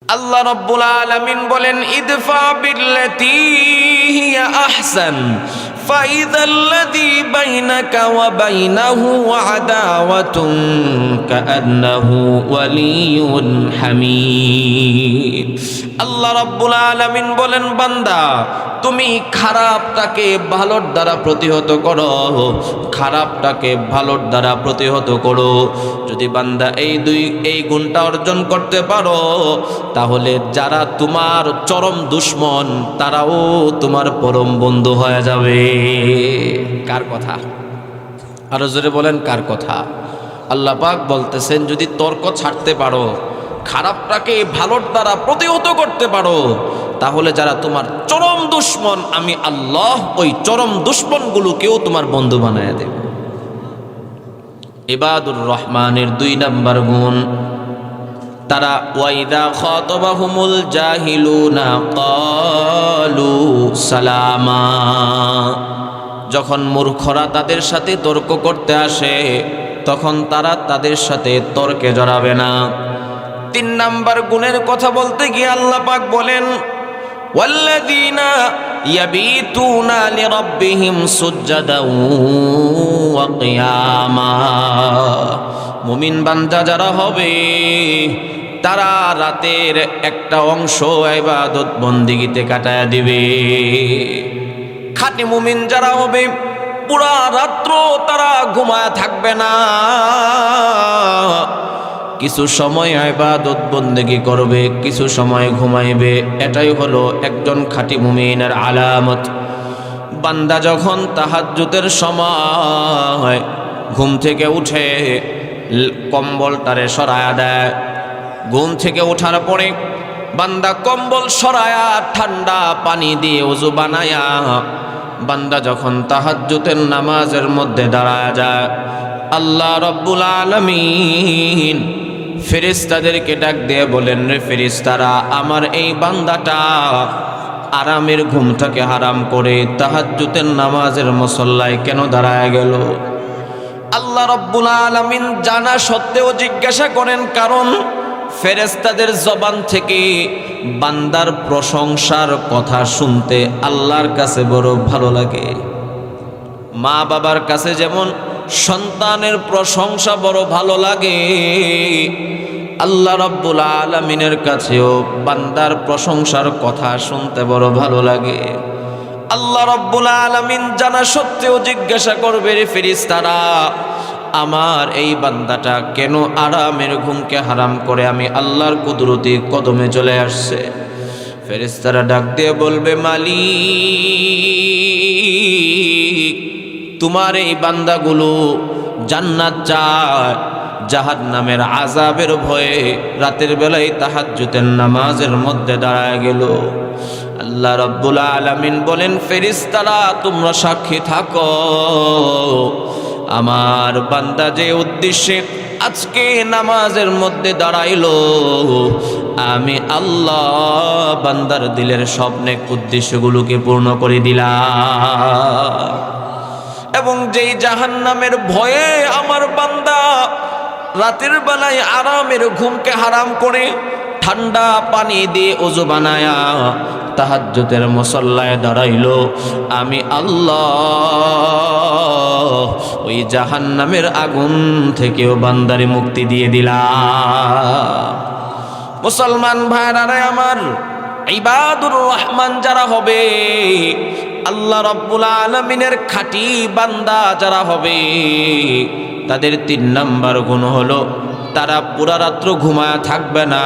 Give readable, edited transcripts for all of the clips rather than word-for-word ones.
আল্লাহ রাব্বুল আলামিন বলেন ইদফা বিল্লাতী হিয়া আহসান ফাইযাল্লাযী বাইনাকা ওয়া বাইনাহু আদাওয়াতুন কাআন্নাহু ওয়ালিয়্যুন হামীদ। আল্লাহ রাব্বুল আলামিন বলেন বান্দা তুমি খারাপটাকে ভালোর দ্বারা প্রতিহত করো, খারাপটাকে ভালোর দ্বারা প্রতিহত করো। যদি বান্দা এই গুণটা অর্জন করতে পারো তাহলে যারা তোমার চরম দুশমন তারাও তোমার পরম বন্ধু হয়ে যাবে। কার কথা? আরো জোরে বলেন কার কথা? আল্লাহ পাক বলতেছেন যদি তর্ক ছাড়তে পারো, খারাপটাকে ভালোর দ্বারা প্রতিহত করতে পারো, তাহলে যারা তোমার চরম দুশমন আমি আল্লাহ ওই চরম দুশমনগুলোকেও তোমার বন্ধু বানায় দেব। ইবাদুর রহমানের 2 নাম্বার গুণ, তারা ওয়াইদা খাতাবাহুমুল জাহিলুনা ক্বালু সালামা। যখন মূর্খরা তাদের সাথে তর্ক করতে আসে তখন তারা তাদের সাথে তর্কে জড়াবে না। 3 নাম্বার গুণের কথা বলতে গিয়ে আল্লাহ পাক বলেন ওয়াল্লাযীনা ইয়াবিতুনা লিরাব্বিহিম সুজদাও ওয়া কিয়ামা। মুমিন বান্দা যারা হবে তারা রাতের একটা অংশ ইবাদত বন্দেগীতে কাটায় দিবে। খাঁটি মুমিন যারা হবে পুরা রাত্র তারা ঘুমায় থাকবে না, কিছু সময় ইবাদত বন্দেগী করবে, কিছু সময় ঘুমাইবে। এটাই হলো একজন খাঁটি মুমিনের আলামত। বান্দা যখন তাহাজ্জুদের সময় ঘুম থেকে উঠে কম্বলটারে সরায়া দেয়, ঘুম থেকে ওঠার পরে বান্দা কম্বল সরায়া ঠান্ডা পানি দিয়ে ওযু বানায়া বান্দা যখন তাহাজ্জুদের নামাজের মধ্যে দাঁড়ায় যায়, আল্লাহ রাব্বুল আলামিন ফেরেশতাদেরকে ডাক দিয়ে বলেন রে ফেরেশতারা, আমার এই বান্দাটা আরামের ঘুমটাকে হারাম করে তাহাজ্জুদের নামাজের মুসল্লায় কেন দাঁড়ায় গেল? আল্লাহ রাব্বুল আলামিন জানা সত্ত্বেও জিজ্ঞাসা করেন, কারণ ফেরেশতাদের জবান থেকে বান্দার প্রশংসার কথা শুনতে আল্লাহর কাছে বড় ভালো লাগে। মা বাবার কাছে যেমন সন্তানের প্রশংসা বড় ভালো লাগে, আল্লাহ রাব্বুল আলামিনের কাছেও বান্দার প্রশংসার কথা শুনতে বড় ভালো লাগে। আল্লাহ রাব্বুল আলামিন জানা সত্ত্বেও জিজ্ঞাসা করবে রে ফেরেশতারা, আমার এই বান্দাটা কেন আরামের ঘুমকে হারাম করে আমি আল্লাহর কুদরতি কদমে চলে আসছে? ফেরেশতারা ডাক দিয়ে বলবে, মালিক তোমার এই বান্দাগুলো জান্নাত চায়, জাহান্নামের আযাবের ভয়ে রাতের বেলায় তাহাজ্জুদের নামাজের মধ্যে দাঁড়ায় গেল। আল্লাহ রাব্বুল আলামিন বলেন, ফেরেশতারা তোমরা সাক্ষী থাকো, আমার বান্দা যে উদ্দেশ্যে আজকে নামাজের মধ্যে দাঁড়াইলো, আমি আল্লাহ বান্দার দিলের স্বপ্নে উদ্দেশ্যগুলোকে পূর্ণ করে দিলাম। এবং যেই জাহান্নামের ভয়ে আমার বান্দা রাতের বেলায় আরামের ঘুমকে হারাম করে ঠান্ডা পানি দিয়ে ওযু বানায়া তাহাজ্জুদের মুসল্লায় দাঁড়াইলো, আমি আল্লাহ ওই জাহান্নামের আগুন থেকেও বান্দারে মুক্তি দিয়ে দিলাম। মুসলমান ভাইরা আমার, ইবাদুর রহমান যারা হবে, আল্লাহ রাব্বুল আলামিনের খাঁটি বান্দা যারা হবে, তাদের 3 নাম্বার গুণ হলো তারা পুরা রাত্র ঘুমায় থাকবে না,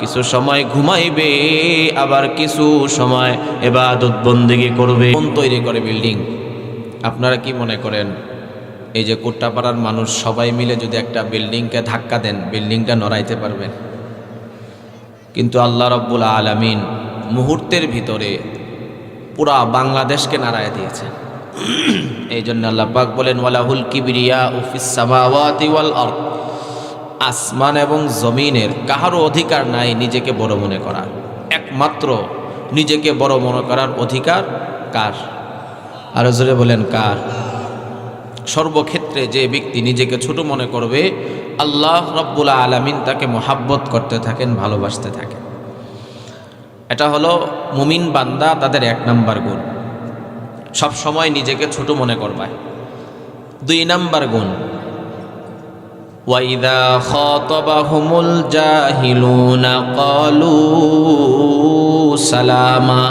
কিছু সময় ঘুমাইবে, আবার কিছু সময় ইবাদত বন্দেগী করবে। কোন তৈরি করে বিল্ডিং? আপনারা কি মনে করেন এই যে কোট্টাপাড়ার মানুষ সবাই মিলে যদি একটা বিল্ডিংকে ধাক্কা দেন বিল্ডিংটা নড়াইতে পারবেন? কিন্তু আল্লাহ রাব্বুল আলামিন মুহূর্তের ভিতরে পুরা বাংলাদেশকে নাড়ায় দিয়েছেন। এই জন্য আল্লাহ পাক বলেন ওয়ালাহুল কিবরিয়াউ ফিস সামাওয়াতি ওয়াল আরদ, আসমান এবং জমিনের কাহারও অধিকার নাই নিজেকে বড় মনে করার। একমাত্র নিজেকে বড় মনে করার অধিকার কার? আরো জোরে বলেন কার? সর্বক্ষেত্রে যে ব্যক্তি নিজেকে ছোট মনে করবে আল্লাহ রাব্বুল আলামিন তাকে মহাব্বত করতে থাকেন, ভালোবাসতে থাকেন। এটা হলো মুমিন বান্দা তাদের 1 নাম্বার গুণ, সব সময় নিজেকে ছোট মনে করবে। 2 নাম্বার গুণ, ওয়াইদা খাতাবাহুমুল জাহিলুনা ক্বালু সালামা।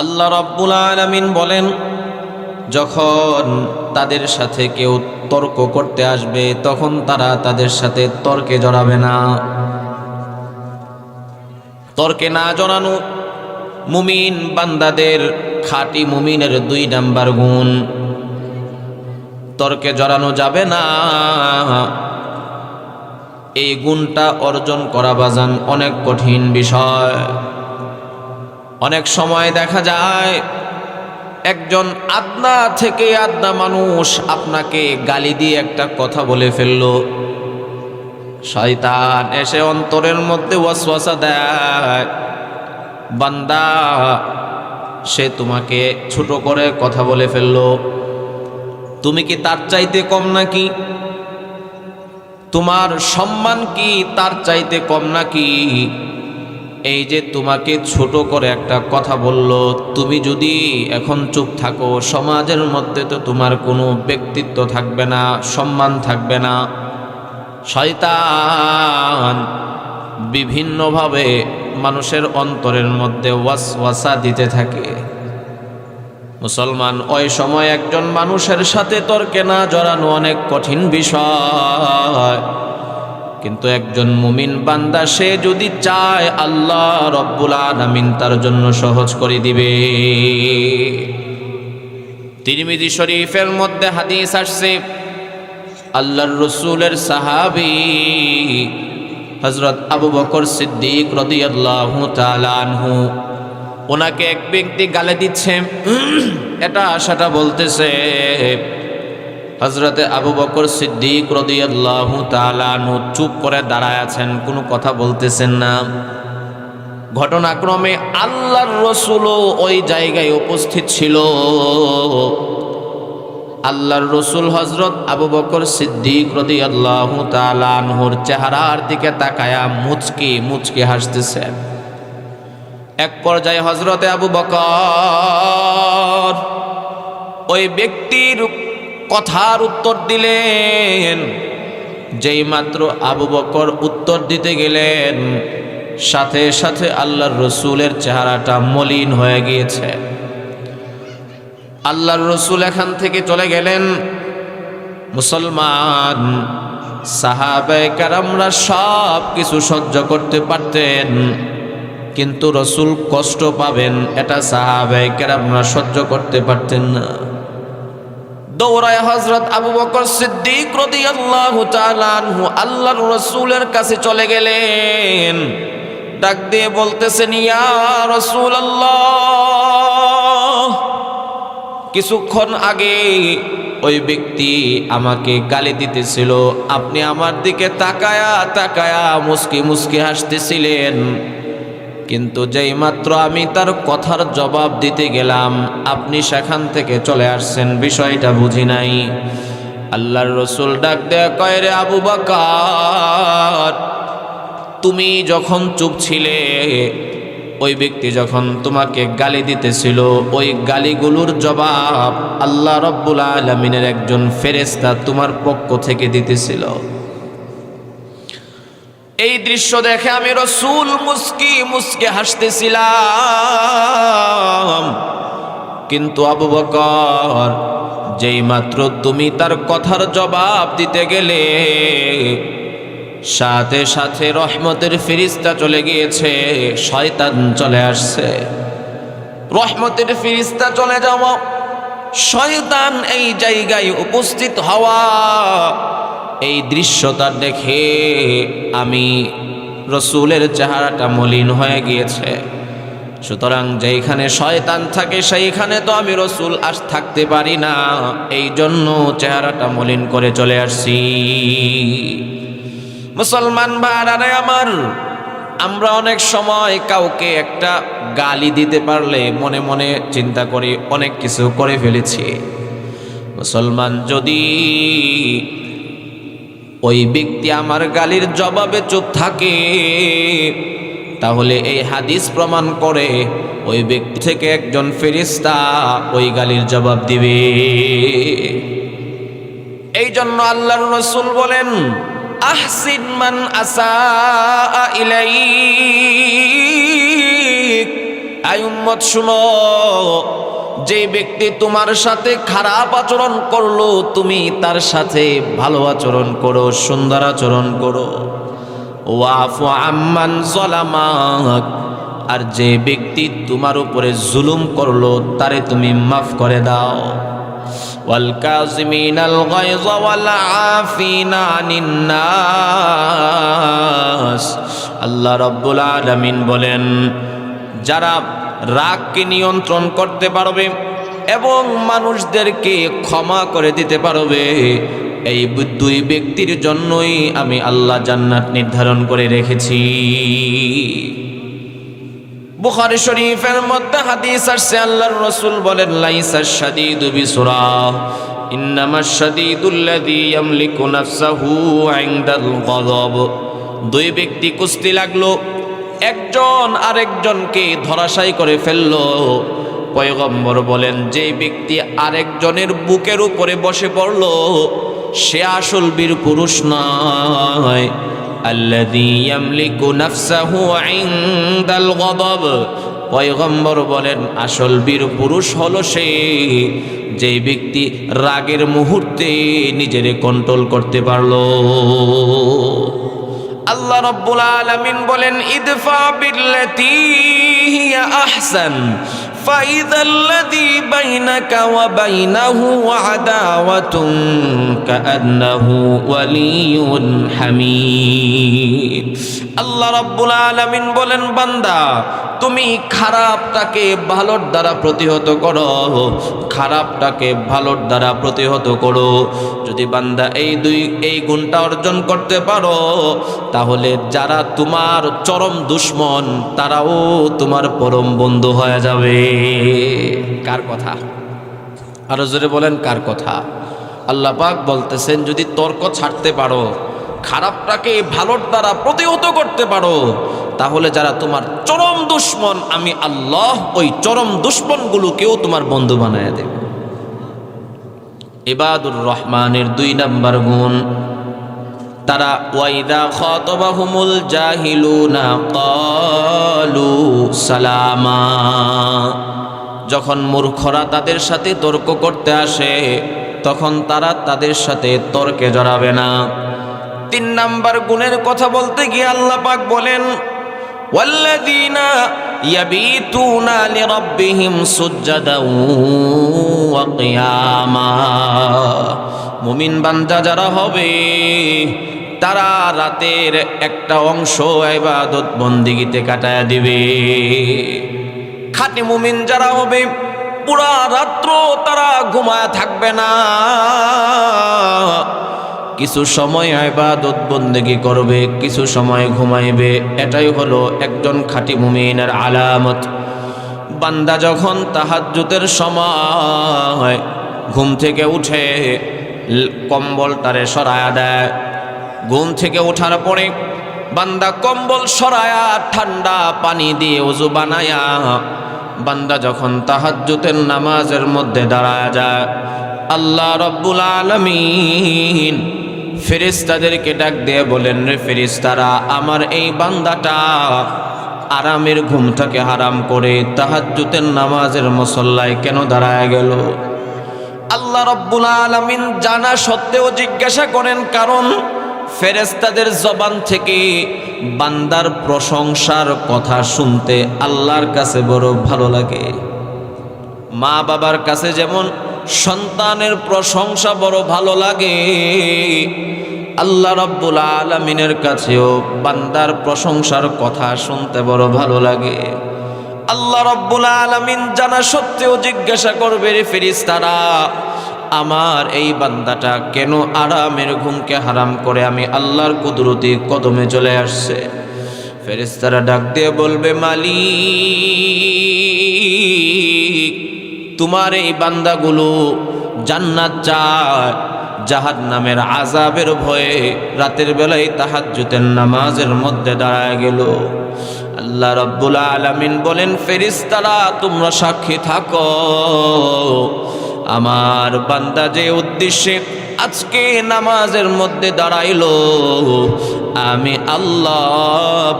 আল্লাহ রাব্বুল আলামিন বলেন, যখন তাদের সাথে কেউ তর্ক করতে আসবে তখন তারা তাদের সাথে তর্কে জড়াবে না। তর্কে না জড়ানো মুমিন বান্দাদের, খাঁটি মুমিনের 2 নাম্বার গুণ। তর্কে জড়ানো যাবে না। এই গুণটা অর্জন করা বাজান অনেক কঠিন বিষয়। অনেক সময় দেখা যায় একজন আদনা থেকে আদনা মানুষ আপনাকে গালি দিয়ে একটা কথা বলে ফেলল, শয়তান এসে অন্তরের মধ্যে ওয়াসওয়াসা দেয়, বান্দা সে তোমাকে ছোট করে কথা বলে ফেলল, তুমি কি তার চাইতে কম নাকি? তোমার সম্মান কি তার চাইতে কম নাকি? এই যে তোমাকে ছোট করে একটা কথা বলল, তুমি যদি এখন চুপ থাকো সমাজের মধ্যে তো তোমার কোনো ব্যক্তিত্ব থাকবে না, সম্মান থাকবে না। শয়তান বিভিন্নভাবে মানুষের অন্তরের মধ্যে ওয়াসওয়াসা দিতে থাকে। মুসলমান ওই সময় একজন মানুষের সাথে তর্কে না জড়ানো অনেক কঠিন বিষয়, কিন্তু একজন মুমিন বান্দা সে যদি চায় আল্লাহ রব্বুল আলামিন তার জন্য সহজ করে দিবে। তিরমিজি শরীফের মধ্যে হাদিস আসছে, আল্লাহর রাসূলের সাহাবী হযরত আবু বকর সিদ্দিক রাদিয়াল্লাহু তাআলা আনহু, ওনাকে এক ব্যক্তি গালি দিচ্ছে, এটা সেটা বলতেছে। হযরতে আবু বকর সিদ্দিক রাদিয়াল্লাহু তাআলা আনহু চুপ করে দাঁড়ায় আছেন, কোনো কথা বলতেছেন না। ঘটনাক্রমে আল্লাহর রাসূলও ওই জায়গায় উপস্থিত ছিল। আল্লাহর রাসূল হযরত আবু বকর সিদ্দিক রাদিয়াল্লাহু তাআলা আনহুর চেহারার দিকে তাকায়া মুচকি মুচকি হাসতেছেন। এক পর্যায়ে হযরতে আবু বকর ওই ব্যক্তির কথার উত্তর দিলেন। যেই মাত্র আবু বকর উত্তর দিতে গেলেন, সাথে সাথে আল্লাহর রাসূলের চেহারাটা মলিন হয়ে গিয়েছে। আল্লাহর রাসূল এখান থেকে চলে গেলেন। মুসলমান সাহাবায়ে কেরামরা সব কিছু সহ্য করতে পারতেন, কিন্তু রাসূল কষ্ট পাবেন এটা সাহাবায়ে কেরামরা সহ্য করতে পারতেন না। দৌড়ায় হযরত আবু বকর সিদ্দিক রাদিয়াল্লাহু তাআলা আনহু আল্লাহর রাসূলের কাছে চলে গেলেন। ডাক দিয়ে বলতেছেন, ইয়া রাসূলুল্লাহ, কিছুক্ষণ আগে ওই ব্যক্তি আমাকে গালি দিতেছিল, আপনি আমার দিকে তাকায়া তাকায়া মুস্কি মুস্কি হাসতেছিলেন, কিন্তু যেই মাত্র আমি তার কথার জবাব দিতে গেলাম আপনি সেখান থেকে চলে আসছেন, বিষয়টা বুঝি নাই। আল্লাহর রাসূল ডাক দেয়া কয়, রে আবু বকর, তুমি যখন চুপ ছিলে, ওই ব্যক্তি যখন তোমাকে গালি দিতেছিল, ওই গালিগুলোর জবাব আল্লাহ রব্বুল আলামিনের একজন ফেরেশতা তোমার পক্ষ থেকে দিতেছিল। এই দৃশ্য দেখে আমি রাসূল মুস্কি মুস্কি হাসতেছিলাম, কিন্তু আবু বকর যেই মাত্র তুমি তার কথার জবাব দিতে গেলে সাথে সাথে রহমতের ফেরেশতা চলে গিয়েছে, শয়তান চলে আসছে। রহমতের ফেরেশতা চলে যাওয়া, শয়তান এই জায়গায় উপস্থিত হওয়া, এই দৃশ্যটা দেখে আমি রাসূলের চেহারাটা মলিন হয়ে গিয়েছে। সুতরাং যেখানে শয়তান থাকে সেইখানে তো আমি রাসূল থাকতে পারি না, এই জন্য চেহারাটা মলিন করে চলে আসছি। মুসলমান ভাইরা আমার, আমরা অনেক সময় কাউকে একটা গালি দিতে পারলে মনে মনে চিন্তা করি অনেক কিছু করে ফেলেছি। মুসলমান যদি ওই ব্যক্তি আমার গালির জবাবে চুপ থাকে, তাহলে এই হাদিস প্রমাণ করে ওই ব্যক্তি থেকে একজন ফেরেশতা ওই গালির জবাব দিবে। এই জন্য আল্লাহর রাসূল বলেন, আহসিন মান আসা ইলাইক। আয় উম্মত শুনো, যে ব্যক্তি তোমার সাথে খারাপ আচরণ করলো তুমি তার সাথে ভালো আচরণ করো, সুন্দর আচরণ করো। ওয়াফু আম্মান যালামাক, আর যে ব্যক্তি তোমার উপরে জুলুম করলো তারে তুমি মাফ করে দাও। ওয়াল কাযিমিনাল গায়য ওয়াল আফিনা আনিন নাস। আল্লাহ রাব্বুল আলামিন বলেন, যারা রাগকে নিয়ন্ত্রণ করতে পারবে এবং মানুষদেরকে ক্ষমা করে দিতে পারবে, এই দুই ব্যক্তির জন্যই আমি আল্লাহ জান্নাত নির্ধারণ করে রেখেছি। বুখারী শরীফের মধ্যে হাদিস আসছে, আল্লাহর রাসূল বলেন, লাইসাশ শাদীদু বিসুরাহ ইন্নামাশ শাদীদুল্লাযী ইয়ামলিকু নাফসাহু ইনদাল গাযাব। দুই ব্যক্তি কুস্তি লাগলো, একজন আরেকজনকে ধরাশায়ী করে ফেললো। পয়গম্বর বলেন, যে ব্যক্তি আরেকজনের বুকের উপরে বসে পড়লো সে আসল বীর পুরুষ নয়। আল্লাযী ইয়ামলিকু নাফসাহু ইনদাল গাদাব। পয়গম্বর বলেন, আসল বীর পুরুষ হলো সে যে ব্যক্তি রাগের মুহূর্তে নিজেরে কন্ট্রোল করতে পারলো। আল্লাহ রাব্বুল আলামিন বলেন, ইদফা বিল্লাতী হিয়া আহসান ফাইযাল্লাযী বাইনাকা ওয়া বাইনাহু আদাওয়াতুন কাআন্নাহু ওয়ালিয়্যুন হামীম। আল্লাহ রাব্বুল আলামিন বলেন, বান্দা তুমি খারাপটাকে ভালোর দ্বারা প্রতিহত করো, খারাপটাকে ভালোর দ্বারা প্রতিহত করো। যদি বান্দা এই গুণটা অর্জন করতে পারো, তাহলে যারা তোমার চরম দুশমন তারাও তোমার পরম বন্ধু হয়ে যাবে। কার কথা? আরো জোরে বলেন, কার কথা? আল্লাহ পাক বলতেছেন, যদি তর্ক ছাড়তে পারো, খারাপটাকে ভালোর দ্বারা প্রতিহত করতে পারো, তাহলে যারা তোমার চরম দুশমন আমি আল্লাহ ওই চরম দুশমনগুলোকেও তোমার বন্ধু বানায় দেব। ইবাদুর রহমানের 2 নাম্বার গুণ, তারা ওয়াইদা খাতাবাহুমুল জাহিলুনা ক্বালু সালামা। যখন মূর্খরা তাদের সাথে তর্ক করতে আসে তখন তারা তাদের সাথে তর্কে জড়াবে না। 3 নাম্বার গুণের কথা বলতে গিয়ে আল্লাহ পাক বলেন, ওয়াল্লাযীনা ইয়াবিতুনা লিরাব্বিহিম সুজদাও ওয়া কিয়ামা। মুমিন বান্দা যারা হবে তারা রাতের একটা অংশ ইবাদত বন্দেগীতে কাটায় দিবে। খাঁটি মুমিন যারা হবে পুরা রাত্র তারা ঘুমায় থাকবে না, কিছু সময় ইবাদত বন্দেগী করবে, কিছু সময় ঘুমাইবে। এটাই হলো একজন খাঁটি মুমিনের আলামত। বান্দা যখন তাহাজ্জুদের সময় ঘুম থেকে উঠে কম্বলটারে সরায়া দেয়, ঘুম থেকে ওঠার পরে বান্দা কম্বল সরায়া ঠান্ডা পানি দিয়ে ওযু বানায়া বান্দা যখন তাহাজ্জুদের নামাজের মধ্যে দাঁড়ায় যায়, আল্লাহ রাব্বুল আলামিন ফেরেশতাদেরকে ডাক দিয়ে বলেন, রে ফেরেশতারা, আমার এই বান্দাটা আরামের ঘুমটাকে হারাম করে তাহাজ্জুদের নামাজের মুসল্লায় কেন দাঁড়ায় গেল? আল্লাহ রাব্বুল আলামিন জানা সত্ত্বেও জিজ্ঞাসা করেন, কারণ ফেরেশতাদের জবান থেকে বান্দার প্রশংসার কথা শুনতে আল্লাহর কাছে বড় ভালো লাগে। মা বাবার কাছে যেমন সন্তানের প্রশংসা বড় ভালো লাগে, আল্লাহ রাব্বুল আলামিনের কাছেও বান্দার প্রশংসার কথা শুনতে বড় ভালো লাগে। আল্লাহ রাব্বুল আলামিন জানা সত্ত্বেও জিজ্ঞাসা করবে, রে ফেরেশতারা, আমার এই বান্দাটা কেন আরামের ঘুমকে হারাম করে আমি আল্লাহর কুদরতি কদমে চলে আসছে? ফেরেশতারা ডাক দিয়ে বলবে, মালিক, তোমার এই বান্দাগুলো জান্নাত চায়, জাহান্নামের আযাবের ভয়ে রাতের বেলায় তাহাজ্জুদের নামাজের মধ্যে দাঁড়ায় গেল। আল্লাহ রাব্বুল আলামিন বলেন, ফেরেশতারা তোমরা সাক্ষী থাকো, আমার বান্দা যে উদ্দেশ্যে আজকে নামাজের মধ্যে দাঁড়াইলো, আমি আল্লাহ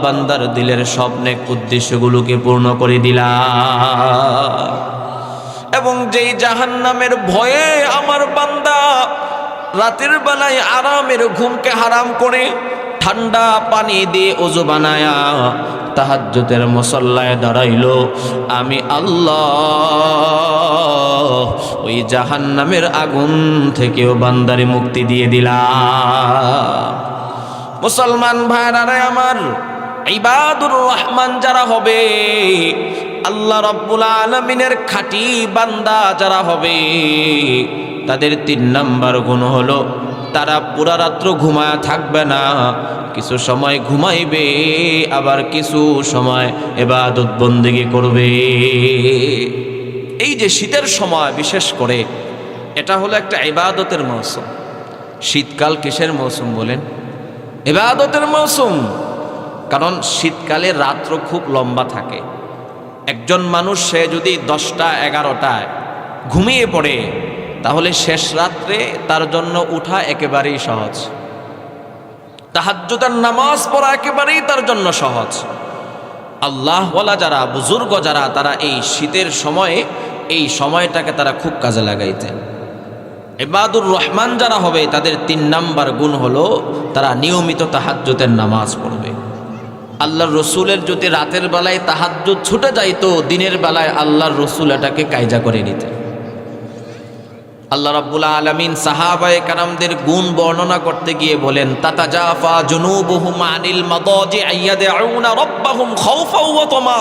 বান্দার দিলের স্বপ্নে উদ্দেশ্যগুলোকে পূর্ণ করে দিলাম। এবং যেই জাহান্নামের ভয়ে আমার বান্দা রাতের বেলায় আরামের ঘুমকে হারাম করে ঠান্ডা পানি দিয়ে ওযু বানায়া তাহাজ্জুদের মুসল্লায় দাঁড়াইলো, আমি আল্লাহ ওই জাহান্নামের আগুন থেকেও বান্দারে মুক্তি দিয়ে দিলাম। মুসলমান ভাইরা আমার, ইবাদুর রহমান যারা হবে, আল্লাহ রাব্বুল আলামিনের খাঁটি বান্দা যারা হবে, তাদের 3 নাম্বার গুণ হলো তারা পুরা রাত্র ঘুমায়া থাকবে না, কিছু সময় ঘুমাইবে, আবার কিছু সময় ইবাদত বন্দেগী করবে। এই যে শীতের সময় বিশেষ করে, এটা হলো একটা ইবাদতের মৌসুম। শীতকাল কিসের মৌসুম বলেন? ইবাদতের মৌসুম। কারণ শীতকালে রাত্র খুব লম্বা থাকে। একজন মানুষ সে যদি 10টা 11টায় ঘুমিয়ে পড়ে, তাহলে শেষ রাত্রে তার জন্য উঠা একেবারেই সহজ, তাহাজ্জুদের নামাজ পড়া একেবারেই তার জন্য সহজ। আল্লাহওয়ালা যারা, বুজুর্গ যারা, তারা এই শীতের সময়ে এই সময়টাকে তারা খুব কাজে লাগাইতেন। ইবাদুর রহমান যারা হবে, তাদের 3 নাম্বার গুণ হলো তারা নিয়মিত তাহাজ্জুদের নামাজ পড়বে। আল্লাহর রসুলের যদি রাতের বেলায় তাহাজ্জুদ ছুটে যাইতো, দিনের বেলায় আল্লাহর রসুল এটাকে কায়জা করে নিতেন। আল্লাহ রাব্বুল আলামিন সাহাবায়ে কেরামদের গুণ বর্ণনা করতে গিয়ে বলেন, তাতাজাফা জুনুবুহুম আনিল মাদাজি ইয়াদউনা রাব্বাহুম খাউফা ওয়া তামআ।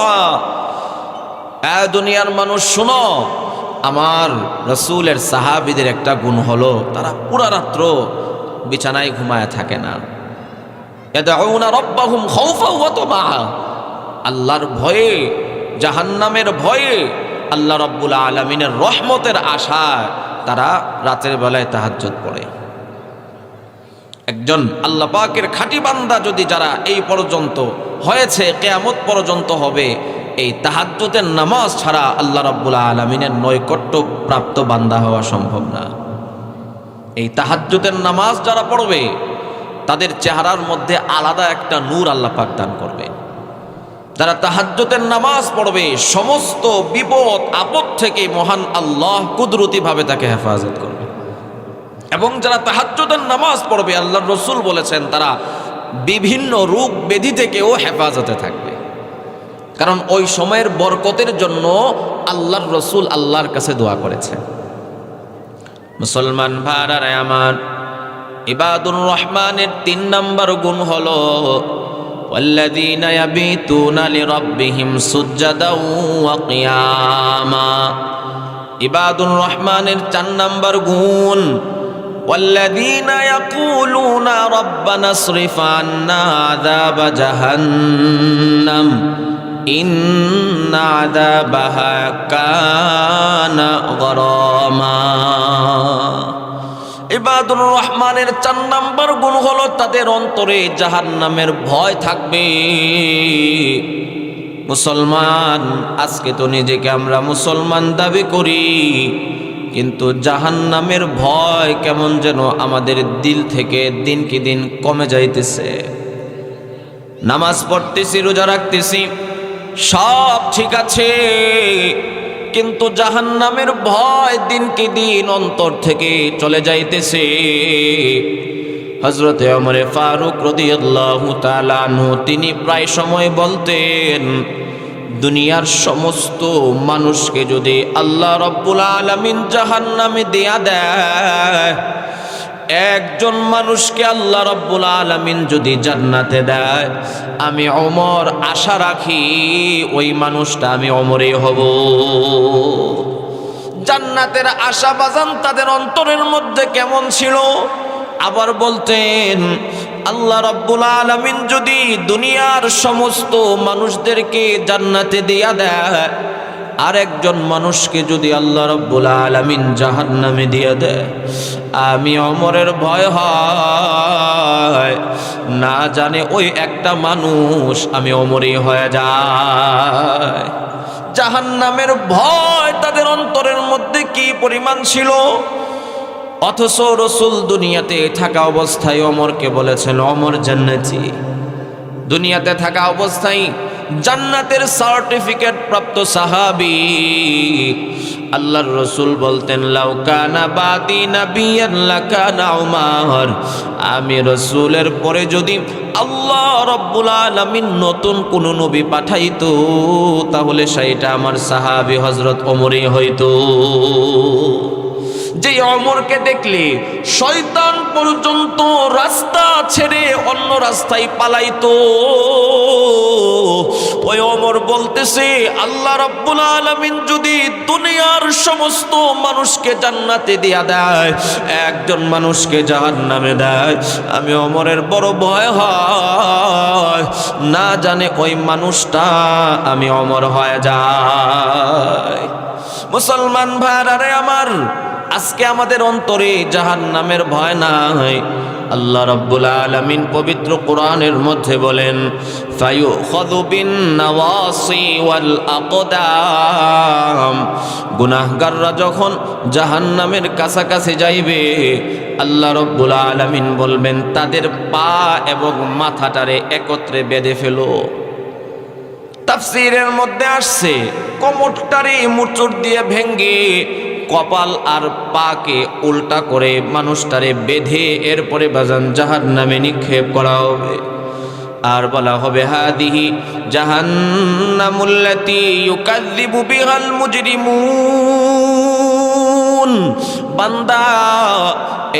দুনিয়ার মানুষ শোনো, আমার রসুলের সাহাবীদের একটা গুণ হলো তারা পুরা রাত্র বিছানায় ঘুমায় থাকে না। ইয়াদউনা রাব্বাহুম খাউফা ওয়া তামআ, আল্লাহর ভয়ে, জাহান্নামের ভয়ে, আল্লাহ রাব্বুল আলামিনের রহমতের আশায় তারা রাতের বেলায় তাহাজ্জুদ পড়ে। একজন আল্লাহ পাকের খাঁটি বান্দা যদি যারা এই পর্যন্ত হয়েছে, কিয়ামত পর্যন্ত হবে, এই তাহাজ্জুদের নামাজ ছাড়া আল্লাহ রাব্বুল আলামিনের নৈকট্য প্রাপ্ত বান্দা হওয়া সম্ভব না। এই তাহাজ্জুদের নামাজ যারা পড়বে, তাদের চেহারার মধ্যে আলাদা একটা নূর আল্লাহ পাক দান করবে। যারা তাহাজ্জুদের নামাজ পড়বে, সমস্ত বিপদ আপদ থেকে মহান আল্লাহ কুদরতিভাবে তাকে হেফাজত করবে। এবং যারা তাহাজ্জুদের নামাজ পড়বে, আল্লাহর রসুল বলেছেন, তারা বিভিন্ন রোগ ব্যাধি থেকেও হেফাজতে থাকবে। কারণ ওই সময়ের বরকতের জন্য আল্লাহর রসুল আল্লাহর কাছে দোয়া করেছেন। মুসলমান ভাইরা আমার, ইবাদুর রহমানের 3 নাম্বার গুণ হলো والذين يبيتون لربهم سجدا وقياما। ইবাদুর রহমানের 4 নাম্বার গুণ, والذين يقولون ربنا اصرف عنا عذاب جهنم إن عذابها كان غراما। ইবাদুর রহমানের 4 নাম্বার গুণ হলো তাদের অন্তরে জাহান্নামের ভয় থাকবে। মুসলমান, আজকে তো নিজেকে আমরা মুসলমান দাবি করি, কিন্তু জাহান্নামের ভয় কেমন যেন আমাদের দিল থেকে দিনকে দিন কমে যাইতেছে। নামাজ পড়তেছি, রোজা রাখতেছি, সব ঠিক আছে, কিন্তু জাহান্নামের ভয় দিনকে দিন অন্তর থেকে চলে যাইতেছে। হযরতে ওমর ফারুক রাদিয়াল্লাহু তাআলা আনহু তিনি প্রায় সময় বলতেন, দুনিয়ার সমস্ত মানুষকে যদি আল্লাহ রাব্বুল আলামিন জাহান্নামে দেয়া দেয়, একজন মানুষকে আল্লাহ রাব্বুল আলামিন যদি জান্নাতে দেয়, আমি ওমর আশা রাখি ওই মানুষটা আমি ওমরই হব। জান্নাতের আশা বাজান তাদের অন্তরের মধ্যে কেমন ছিল। আবার বলতেন, আল্লাহ রাব্বুল আলামিন যদি দুনিয়ার সমস্ত মানুষদেরকে জান্নাতে দেয়া দেয়, আর একজন মানুষকে যদি আল্লাহ রাব্বুল আলামিন জাহান্নামে দিয়ে দেয়, আমি ওমরের ভয় হয় না জানে ওই একটা মানুষ আমি ওমরই হয়ে যায়। জাহান্নামের ভয় তাদের অন্তরের মধ্যে কি পরিমাণ ছিল, অথচ রাসূল দুনিয়াতে থাকা অবস্থায় ওমরকে বলেছেন ওমর জান্নাতি। দুনিয়াতে থাকা অবস্থায় জান্নাতের সার্টিফিকেট প্রাপ্ত সাহাবী। আল্লাহর রাসূল বলতেন লাউ কানা বাদি নাবিয়ান লাকানা উমর, আমি রাসূলের পরে যদি আল্লাহ রাব্বুল আলামিন নতুন কোন নবী পাঠাইতো তাহলে সেটা আমার সাহাবী হযরত ওমরই হইতো। যে ওমরকে দেখলে শয়তান পর্যন্ত রাস্তা ছেড়ে অন্য রাস্তায় পালাইতো, ওই ওমর বলতেছে আল্লাহ রাব্বুল আলামিন যদি দুনিয়ার সমস্ত মানুষকে জান্নাতে দিয়া দেয়, একজন মানুষকে জাহান্নামে দেয়, আমি ওমরের বড় ভয় হয় না জানে ওই মানুষটা আমি ওমর হয়ে যায়। মুসলমান ভাইরা রে আমার, আজকে আমাদের অন্তরে জাহান্নামের ভয় নাই। আল্লাহ রাব্বুল আলামিন পবিত্র কোরআনের মধ্যে বলেন ফায়ুখাযু বিন নাওয়াসি ওয়াল আকদাম, গুনাহগাররা যখন জাহান্নামের কাছাকাছি যাইবে আল্লাহ রাব্বুল আলামিন বলবেন তাদের পা এবং মাথাটারে একত্রে বেঁধে ফেলো। তাফসীরের মধ্যে আসছে কোমরটারে মোচড় দিয়ে ভেঙ্গে কপাল আর পাকে উল্টা করে মানুষটারে বেঁধে এরপরে বাজান জাহান্নামে নিক্ষেপ করা হবে। আর বলা হবে হাদিহি জাহান্নামুল্লাতী ইউকাযযিবু বিহাল মুজরিমুন, বান্দা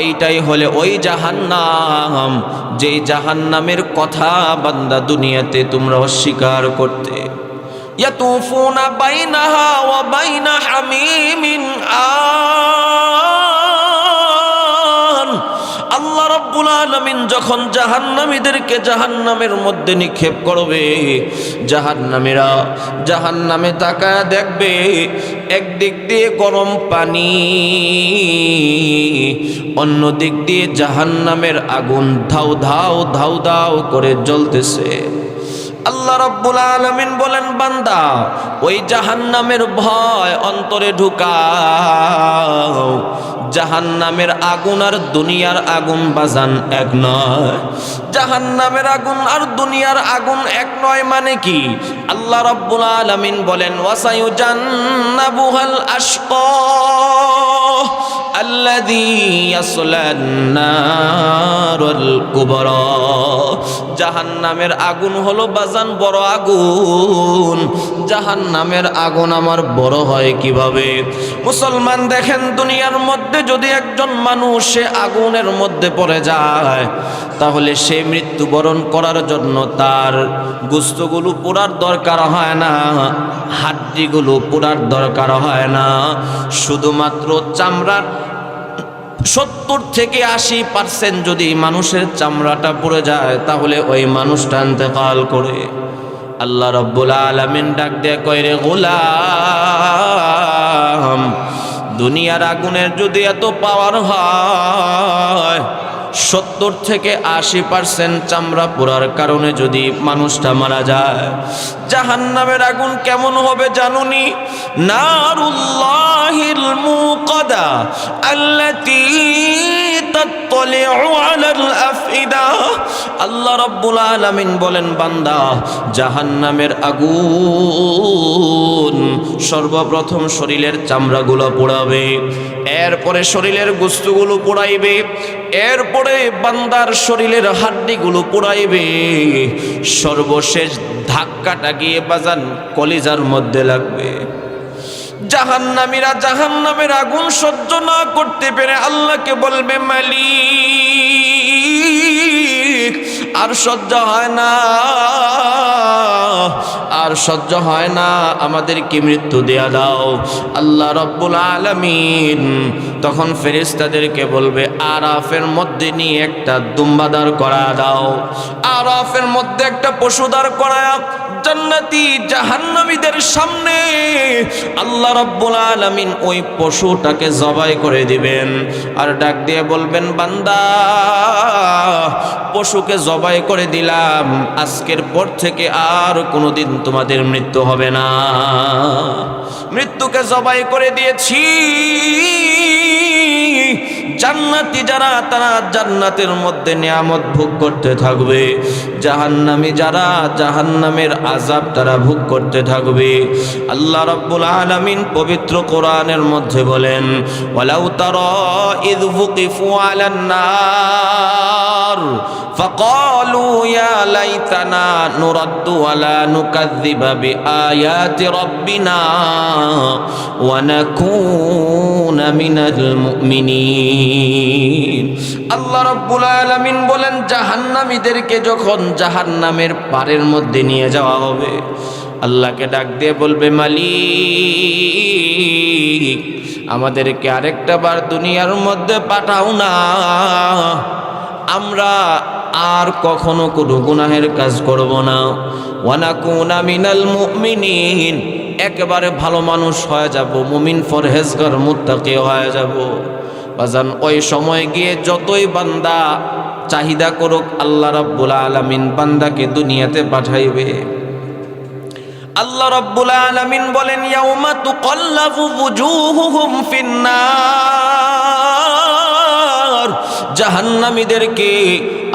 এইটাই হলে ওই জাহান্নাম যেই জাহান্নামের কথা বান্দা দুনিয়াতে তোমরা অস্বীকার করতে। ইয়াতুফুনা বাইনাহা ওয়া বাইনা হামিমিন আন, আল্লাহ রাব্বুল আলামিন যখন জাহান্নামীদেরকে জাহান্নামের মধ্যে নিক্ষেপ করবে, জাহান্নামীরা জাহান্নামে তাকায় দেখবে একদিক দিয়ে গরম পানি, অন্য দিক দিয়ে জাহান্নামের আগুন ধাউ ধাউ ধাউ ধাউ করে জ্বলতেছে। আল্লাহ রাব্বুল আলামিন বলেন বান্দা ওই জাহান্নামের ভয় অন্তরে ঢুকাও। জাহান্নামের আগুন আর দুনিয়ার আগুন বাজান এক নয়। জাহান্নামের আগুন আর দুনিয়ার আগুন এক নয় মানে কি? আল্লাহ রাব্বুল আলামিন বলেন ওয়াসায়ুজান্নাবুহাল আশকা আল্লাযী ইয়াসলান নারুল কুবরা, জাহান্নামের আগুন হলো বাজান বড় আগুন। জাহান্নামের আগুন আমার বড় হয় কিভাবে? মুসলমান দেখেন, দুনিয়ার মধ্যে যদি একজন মানুষ সে আগুনের মধ্যে পড়ে যায় তাহলে সে মৃত্যুবরণ করার জন্য তার গোশতগুলো পোড়ার দরকার হয় না, হাড্ডিগুলো পোড়ার দরকার হয় না, শুধুমাত্র চামড়ার 70 থেকে 80% যদি মানুষের চামড়াটা পুড়ে যায় তাহলে ওই মানুষটা ইন্তেকাল করে। আল্লাহ রাব্বুল আলামিন ডাক দিয়ে কয় রে গোলাম, দুনিয়ার আগুনের যদি এত পাওয়ার হয়, 70 থেকে 80% চামড়া পোড়ার কারণে যদি মানুষটা মারা যায়, জাহান্নামের আগুন কেমন হবে জানুনি? নারুল্লাহিল মুকাদা আল্লাতী তাত্তালিউ আলাল আফইদা। আল্লাহ রাব্বুল আলামিন বলেন বান্দা জাহান্নামের আগুন সর্বপ্রথম শরীরের চামড়াগুলো পোড়াবে, এরপরে শরীরের গোশতগুলো পোড়াইবে, এরপরে বান্দার শরীরের হাড্ডিগুলো পোড়াইবে, সর্বশেষ ধাক্কাটা গিয়ে বাজান কলিজার মধ্যে লাগবে। জাহান্নামীরা জাহান্নামের আগুন সহ্য না করতে পেরে আল্লাহকে বলবে মালিক আর সহ্য হয় না, আর আর সহ্য হয় না, আমাদেরকে মৃত্যু দেয়া দাও। আল্লাহ রাব্বুল আলামিন তখন ফেরেশতাদেরকে বলবে, আরাফের মধ্যে নিয়ে একটা দুম্বা দাঁড় করা দাও। আরাফের মধ্যে একটা পশু দাঁড় করায়া জান্নাতি জাহান্নামীদের সামনে আল্লাহ রাব্বুল আলামিন ওই পশুটাকে জবাই করে দিবেন, আর ডাক দিয়ে বলবেন, বান্দা পশুকে জবাই করে দিলাম, আজকের পর থেকে আর কোনোদিন তোমাদের মৃত্যু হবে না। মৃত্যুকে জবাই করে দিয়েছি। জান্নাতি যারা, তারা জান্নাতের মধ্যে নিয়ামত ভোগ করতে থাকবে, জাহান্নামী যারা জাহান্নামের আযাব তারা ভোগ করতে থাকবে। আল্লাহ রাব্বুল আলামিন পবিত্র কোরআনের মধ্যে বলেন, ওয়ালাউ তারা ইয ওয়াকিফু আলান নার ফাকালু ইয়া লাইতানা নুরাদ্দু ওয়ালা নুকাযযিবা বিআয়াতি রাব্বিনা ওয়া নাকুনা মিনাল মুমিনিন। আল্লাহ রাব্বুল আলামিন বলেন, জাহান্নামীদেরকে যখন জাহান্নামের পারের মধ্যে নিয়ে যাওয়া হবে, আল্লাহকে ডাক দিয়ে বলবে, মালিক আমাদেরকে আরেকটা বার দুনিয়ার মধ্যে পাঠাও না, আমরা আর কখনো কোনো গুনাহের কাজ করব না। ওয়া নাকুনা মিনাল মুমিনিন, একেবারে ভালো মানুষ হয়ে যাব, মুমিন পরহেজগার মুত্তাকি হয়ে যাব। বাজান ওই সময় গিয়ে যতই বান্দা চাহিদা করুক, আল্লাহ রাব্বুল আলামিন বান্দাকে দুনিয়াতে পাঠাইবে। আল্লাহ রাব্বুল আলামিন বলেন, ইয়াউমা তুকাল্লাবু ওয়ুজুহুহুম ফিন্নার, জাহান্নামীদেরকে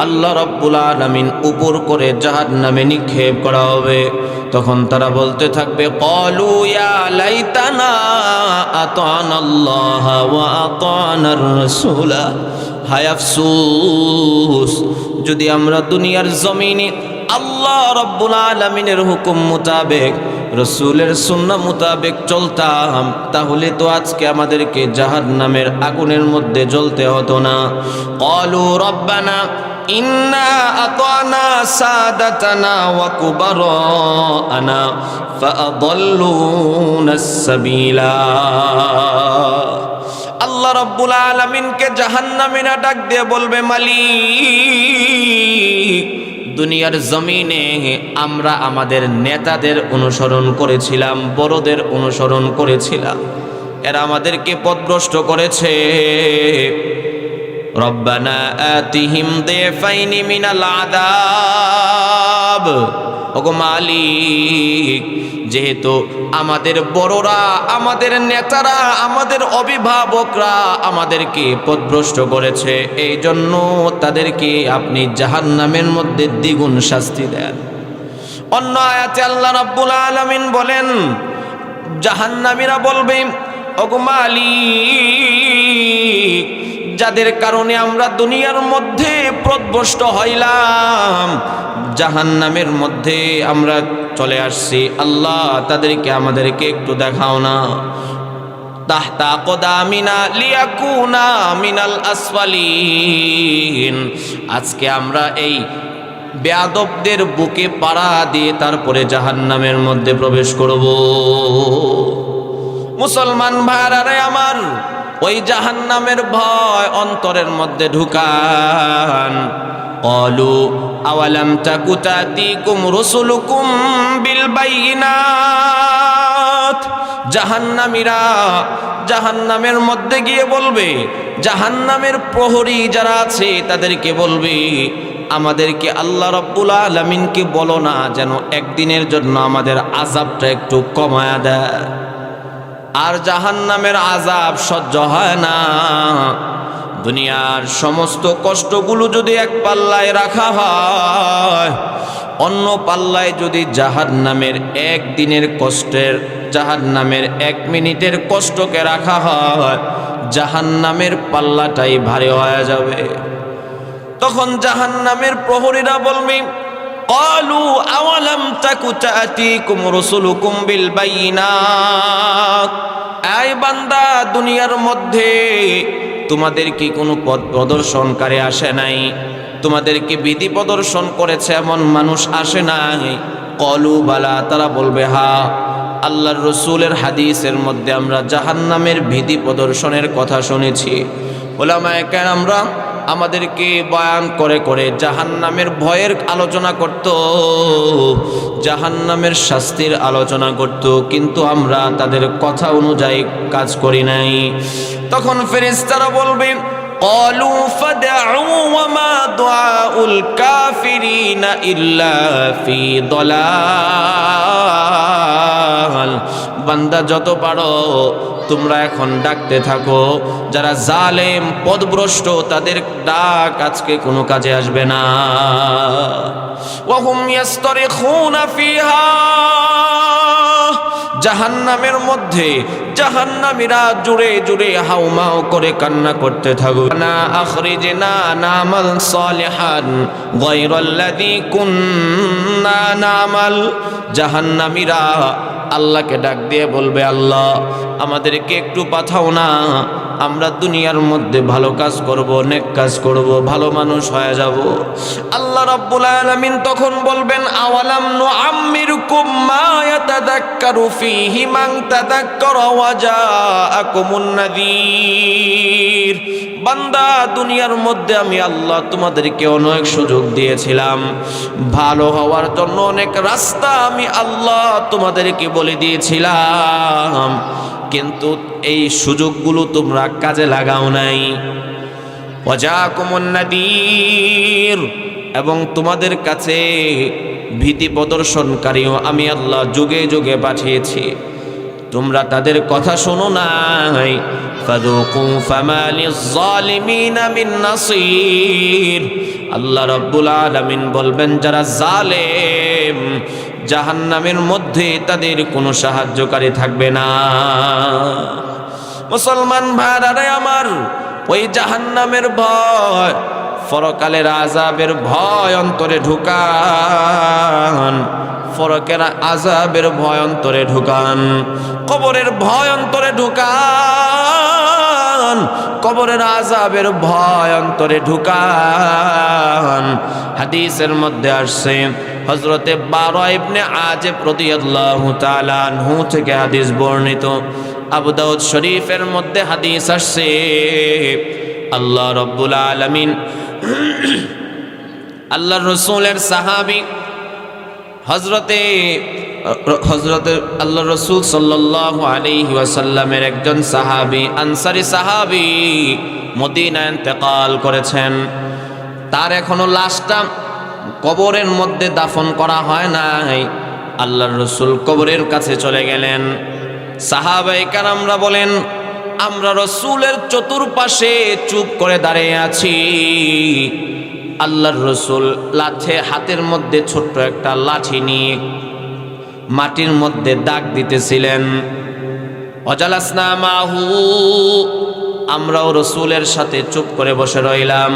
আল্লাহ রাব্বুল আলামিন উপর করে জাহান্নামে নিক্ষেপ করা হবে। তখন তারা বলতে থাকবে, ক্বালু ইয়া লাইতানা আতানাল্লাহ ওয়া আতানার রাসূলা, হায় আফসোস যদি আমরা দুনিয়ার জমিনে আল্লাহ রাব্বুল আলামিনের হুকুম মোতাবেক, রাসূলের সুন্নাহ মোতাবেক চলতাম, তাহলে তো আজকে আমাদেরকে জাহান্নামের আগুনের মধ্যে জ্বলতে হতো না। ক্বালু রব্বানা ইন্না আতানা সাদাতানা ওয়া কুবারানা ফাআদাল্লুনাস সাবিলা। আল্লাহ রাব্বুল আলামিনকে জাহান্নামীরা ডাক দিয়ে বলবে, মালিক দুনিয়ার জমিনে আমরা আমাদের নেতাদের অনুসরণ করেছিলাম, বড়দের অনুসরণ করেছিলাম, এরা আমাদেরকে পথভ্রষ্ট করেছে। রব্বানা আতিহিম দিফাইনি মিনাল আযাব, ওগো মালিক যেহেতু আমাদের বড়রা, আমাদের নেতারা, আমাদের অভিভাবকরা আমাদেরকে পথভ্রষ্ট করেছে, এই জন্য তাদেরকে আপনি জাহান্নামের মধ্যে দ্বিগুণ শাস্তি দেন। অন্য আয়াতে আল্লাহ রাব্বুল আলামিন বলেন, জাহান্নামীরা বলবে, ওগো মালিক যাদের কারণে আমরা দুনিয়ার মধ্যে পথভ্রষ্ট হইলাম, জাহান্নামের মধ্যে আমরা চলে আসছি, আল্লাহ তাদেরকে আমাদেরকে একটু দেখাও না। তাহতা কদামিনা লিয়াকুনা মিনাল আসফালিন, আজকে আমরা এই বেয়াদবদের বুকে পাড়া দিয়ে তারপরে জাহান্নামের মধ্যে প্রবেশ করব। মুসলমান ভাইরা আমার, ওই জাহান্নামের ভয় অন্তরের মধ্যে ঢুকান। ক্বালু আওয়ালাম তাকু তাতিকুম রাসূলুকুম বিল বাইয়িনাত, জাহান্নামীরা জাহান্নামের মধ্যে গিয়ে বলবে, জাহান্নামের প্রহরী যারা আছে তাদেরকে বলবে, আমাদেরকে আল্লাহ রাব্বুল আলামিনকে বলো না যেন একদিনের জন্য আমাদের আযাবটা একটু কমায়া দেয়। আর জাহান্নামের আযাব সহ্য হয় না। দুনিয়ার সমস্ত কষ্টগুলো যদি এক পাল্লায় রাখা হয়, অন্য পাল্লায় যদি জাহান্নামের একদিনের কষ্টের, জাহান্নামের 1 মিনিটের কষ্টকে রাখা হয়, জাহান্নামের পাল্লাটাই ভারী হয়ে যাবে। তখন জাহান্নামের প্রহরীরা বলবে, ক্বালু আওয়ালাম তাকু তাতিকুম রাসূলুকুম বিল বাইয়িনাত, এই বান্দা দুনিয়ার মধ্যে তোমাদের কি কোনো পথ প্রদর্শনকারী আসে নাই? তোমাদেরকে বিধি প্রদর্শন করেছে এমন মানুষ আসে নাই? ক্বালু বালা, তারা বলবে হা। আল্লাহর রাসূলের হাদিসের মধ্যে আমরা জাহান্নামের ভীতি প্রদর্শনের কথা শুনেছি। উলামায়ে কেরামরা আমাদেরকে বয়ান করে করে জাহান্নামের ভয়ের আলোচনা করত, জাহান্নামের শাস্তির আলোচনা করত, কিন্তু আমরা তাদের কথা অনুযায়ী কাজ করি নাই। তখন ফেরেশতারা বলবে ক্বালু ফাদউ ওয়া মা দুআউল কাফিরিনা ইল্লা ফি দালাল। বান্দা যত পারো তোমরা এখন ডাকতে থাকো, যারা জালেম পথভ্রষ্ট তাদের ডাক আজকে কোনো কাজে আসবে না। ওয়া হুম ইয়াস্তারিখুনা ফিহা, জাহান্নামের মধ্যে জাহান্নামীরা জুড়ে জুড়ে হাউমাউ করে কান্না করতে থাকো, না আখরিজনা নামাল সালিহান গায়রাল্লাযী কুন্না নামাল। জাহান্নামীরা আল্লাহকে ডাক দিয়ে বলবে, আল্লাহ আমাদেরকে একটু পাঠাও না, আমরা দুনিয়ার মধ্যে ভালো কাজ করব, নেক কাজ করব, ভালো মানুষ হয়ে যাব। আল্লাহ রাব্বুল আলামিন তখন বলবেন আওয়ালাম নুআম্মিরকুম মা ইয়াতাযাক্কারু ফীহি মান তাযাক্কারা ওয়া জাআকুমুন নাযীর। বান্দা দুনিয়ার মধ্যে আমি আল্লাহ তোমাদেরকে অনেক সুযোগ দিয়েছিলাম, ভালো হওয়ার জন্য অনেক রাস্তা আমি আল্লাহ তোমাদেরকে বলে দিয়েছিলাম, কিন্তু এই সুযোগগুলো তোমরা কাজে লাগাও নাই। ওয়া জাআকুমুন নাযীর, এবং তোমাদের কাছে ভীতি প্রদর্শনকারীও আমি আল্লাহ যুগে যুগে পাঠিয়েছি, তোমরা তাদের কথা শোনো নাই। ফাযুকু ফামা লিয-যালিমিনা মিন নাসীর। আল্লাহ রাব্বুল আলামিন বলবেন যারা জালেম জাহান্নামের মধ্যে তাদের কোনো সাহায্যকারী থাকবে না। মুসলমান ভাইরা আমার, ওই জাহান্নামের ভয়, পরকালের আযাবের ভয় অন্তরে ঢুকান, পরকের আযাবের ভয় অন্তরে ঢুকান, কবরের ভয় অন্তরে ঢুকান, কবরের আযাবের ভয় অন্তরে ঢুকান। হাদিসের মধ্যে আসছে হযরতে বারা ইবনে আযিব রাদিয়াল্লাহু তাআলা আনহু থেকে হাদিস বর্ণিত, আবু দাউদ শরীফের মধ্যে হাদিস আসছে, আল্লাহ রাব্বুল আলামিন আল্লাহর রাসূলের সাহাবী হযরতে আল্লাহর রাসূল সাল্লাল্লাহু আলাইহি ওয়াসাল্লামের একজন সাহাবী, আনসারী সাহাবী মদিনায় ইন্তেকাল করেছেন। তার এখনো লাশটা কবরের মধ্যে দাফন করা হয় নাই। আল্লাহর রাসূল কবরের কাছে চলে গেলেন। সাহাবায়ে কেরামরা বলেন, আমরা রাসূলের চতুর্পাশে চুপ করে দাঁড়িয়ে আছি। আল্লাহর রাসূল হাতের মধ্যে ছোট্ট একটা লাঠি নিয়ে মাটির মধ্যে দাগ দিতেছিলেন। অজালাসনা মাহু, আমরাও রাসূলের সাথে চুপ করে বসে রইলাম।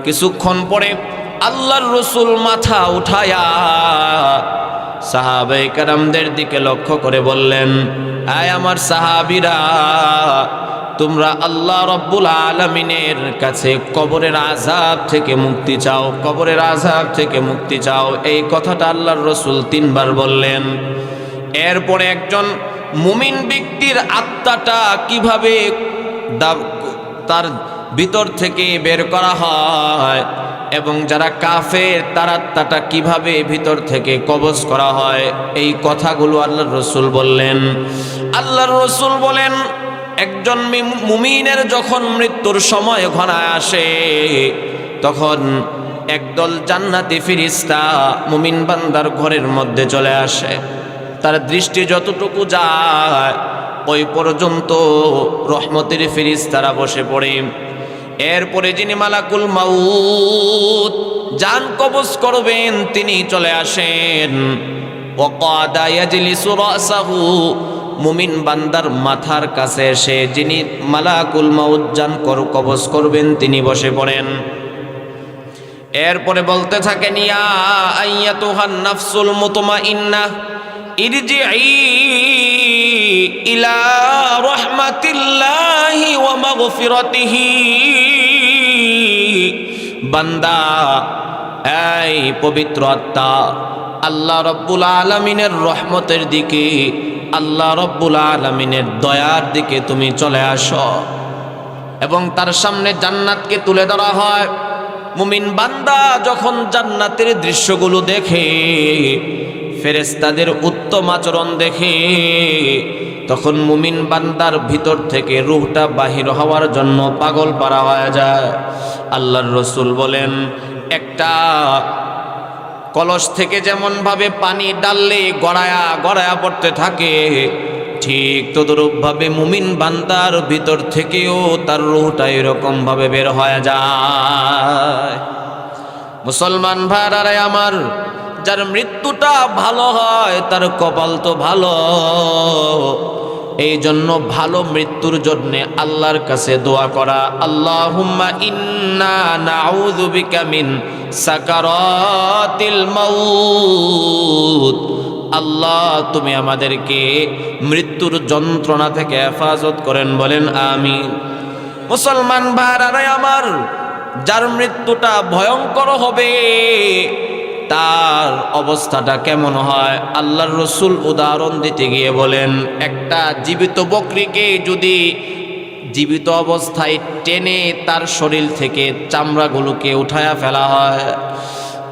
কিছুক্ষণ পরে আল্লাহর রাসূল মাথা উঠায়া সাহাবায়ে কেরামদের দিকে লক্ষ্য করে বললেন, আয় আমার সাহাবীরা, তোমরা আল্লাহ রাব্বুল আলামিনের কাছে কবরের আযাব থেকে মুক্তি চাও, কবরের আযাব থেকে মুক্তি চাও। এই কথাটা আল্লাহর রাসূল 3 বার বললেন। এরপরে একজন মুমিন ব্যক্তির আত্মাটা কিভাবে তার ভিতর থেকে বের করা হয় এবং যারা কাফের তার আত্মাটা কিভাবে ভিতর থেকে কবজ করা হয়, এই কথাগুলো আল্লাহর রাসূল বললেন। আল্লাহর রাসূল বলেন, একজন মুমিনের যখন মৃত্যুর সময় ঘনায় আসে, তখন একদল জান্নাতি ফেরেশতা মুমিন বান্দার ঘরের মধ্যে চলে আসে। তার দৃষ্টি যতটুকু যায় ওই পর্যন্ত রহমতের ফেরেশতারা বসে পড়ে। এরপরে যিনি মালাকুল মাউত জান কবজ করবেন তিনি চলে আসেন। ওয়াকাদা ইয়াজলিসু রাসাহু, মুমিন বান্দার মাথার কাছে এসে যিনি মালাকুল মাউত জান কবজ করবেন তিনি বসে পড়েন। এরপরে বলতে থাকেন, ইয়া আইয়াতুহান নাফসুল মুতমাইন্নাহ ইরজিই ইলা রাহমাতিল্লাহি ওয়া মাগফিরাতিহি। বান্দা, এই পবিত্র আত্মা, আল্লাহ রব্বুল আলামিনের রহমতের দিকে, আল্লাহ রব্বুল আলামিনের দয়ার দিকে তুমি চলে আসো। এবং তার সামনে জান্নাতকে তুলে ধরা হয়। মুমিন বান্দা যখন জান্নাতের দৃশ্যগুলো দেখে, ফেরেশতাদের উত্তম আচরণ দেখে, তখন মুমিন বান্দার ভিতর থেকে রূহটা বাহির হওয়ার জন্য পাগল পারা হয়ে যায়। আল্লাহর রাসূল বলেন, একটা কলস থেকে যেমন ভাবে পানি ডাললে গড়ায়া গড়ায়া পড়তে থাকে, ঠিক তদরূপভাবে মুমিন বান্দার ভিতর থেকেও তার রূহটা এরকম ভাবে বের হয়ে যায়। মুসলমান ভাইরা আমার, যার মৃত্যুটা ভালো হয় তার কপাল তো ভালো। এই জন্য ভালো মৃত্যুর জন্য আল্লাহর কাছে দোয়া করা, আল্লাহুম্মা ইন্না নাউযু বিকা মিন সাকারাতিল মাউত। আল্লাহ তুমি আমাদেরকে মৃত্যুর যন্ত্রণা থেকে হেফাজত করেন, বলেন আমিন। মুসলমান ভাইরা আমার, যার মৃত্যুটা ভয়ঙ্কর হবে তার অবস্থাটা কেমন হয় আল্লাহর রাসূল উদাহরণ দিতে গিয়ে বলেন, একটা জীবিত বকরিকে যদি জীবিত অবস্থায় টেনে তার শরীর থেকে চামড়াগুলোকে উঠায়া ফেলা হয়,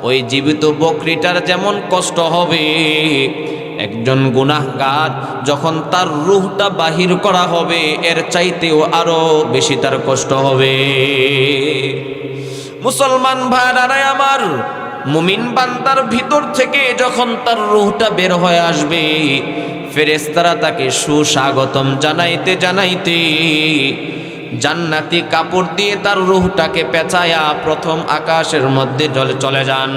ওই জীবিত বকরিটার যেমন কষ্ট হবে, একজন গুনাহগার যখন তার রূহটা বাহির করা হবে এর চাইতেও আরো বেশি তার কষ্ট হবে। মুসলমান ভাইরা আমার, মুমিন বান্দার ভিতর থেকে যখন তার রূহটা বের হয়ে আসবে, ফেরেশতারা তাকে সুস্বাগতম জানাইতে জানাইতে জান্নাতি কাপড় দিয়ে তার রূহটাকে পেঁচায়া প্রথম আকাশের মধ্যে চলে যান।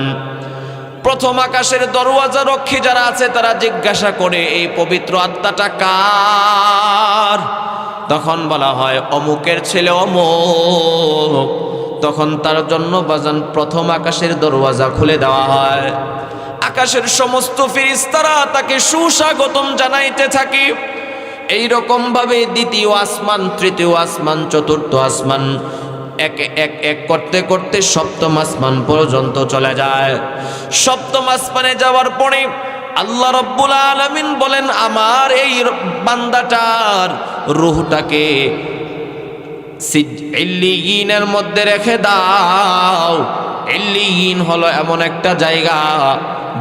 প্রথম আকাশের দরওয়াজা রক্ষী যারা আছে তারা জিজ্ঞাসা করে, এই পবিত্র আত্মাটা কার? তখন বলা হয় অমুকের ছেলে অমুক। তখন তার জন্য বাজান প্রথম আকাশের দরওয়াজা খুলে দেওয়া হয়। আকাশের সমস্ত ফেরেশতারা তাকে সুস্বাগতম জানাইতে থাকে। এই রকম ভাবে দ্বিতীয় আসমান, তৃতীয় আসমান, চতুর্থ আসমান এক এক এক করতে করতে সপ্তম আসমান পর্যন্ত চলে যায়। সপ্তম আসমানে যাওয়ার পরে আল্লাহ রাব্বুল আলামিন বলেন, আমার এই বান্দাটার রূহটাকে ইল্লিয়িনের মধ্যে রেখে দাও। ইল্লিয়িন হলো এমন একটা জায়গা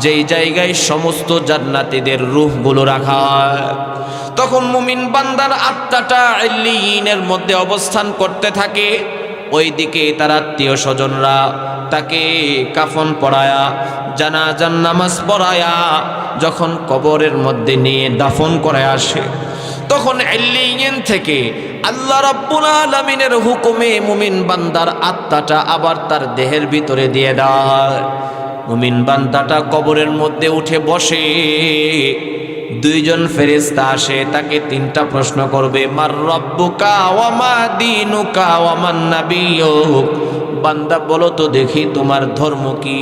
যেই জায়গায় সমস্ত জান্নাতীদের রূহগুলো রাখা হয়। তখন মুমিন বান্দার আত্মাটা ইল্লিয়িনের মধ্যে অবস্থান করতে থাকে। ওইদিকে তার আত্মীয় স্বজনরা তাকে কাফন পরায়া, জানাজার নামাজ পড়ায়া যখন কবরের মধ্যে নিয়ে দাফন করে আসে, তখন ইল্লিয়িন থেকে আল্লাহ রাব্বুল আলামিনের হুকুমে মুমিন বান্দার আত্মাটা আবার তার দেহের ভিতরে দিয়ে দেওয়া হয়। মুমিন বান্দাটা কবরের মধ্যে উঠে বসে, দুইজন ফেরেশতা আসে, তাকে তিনটা প্রশ্ন করবে, মার রাব্বুকা ওয়া মা দীনুকা ওয়া মান নাবিয়্যুক। বান্দা বলো তো দেখি তোমার ধর্ম কি?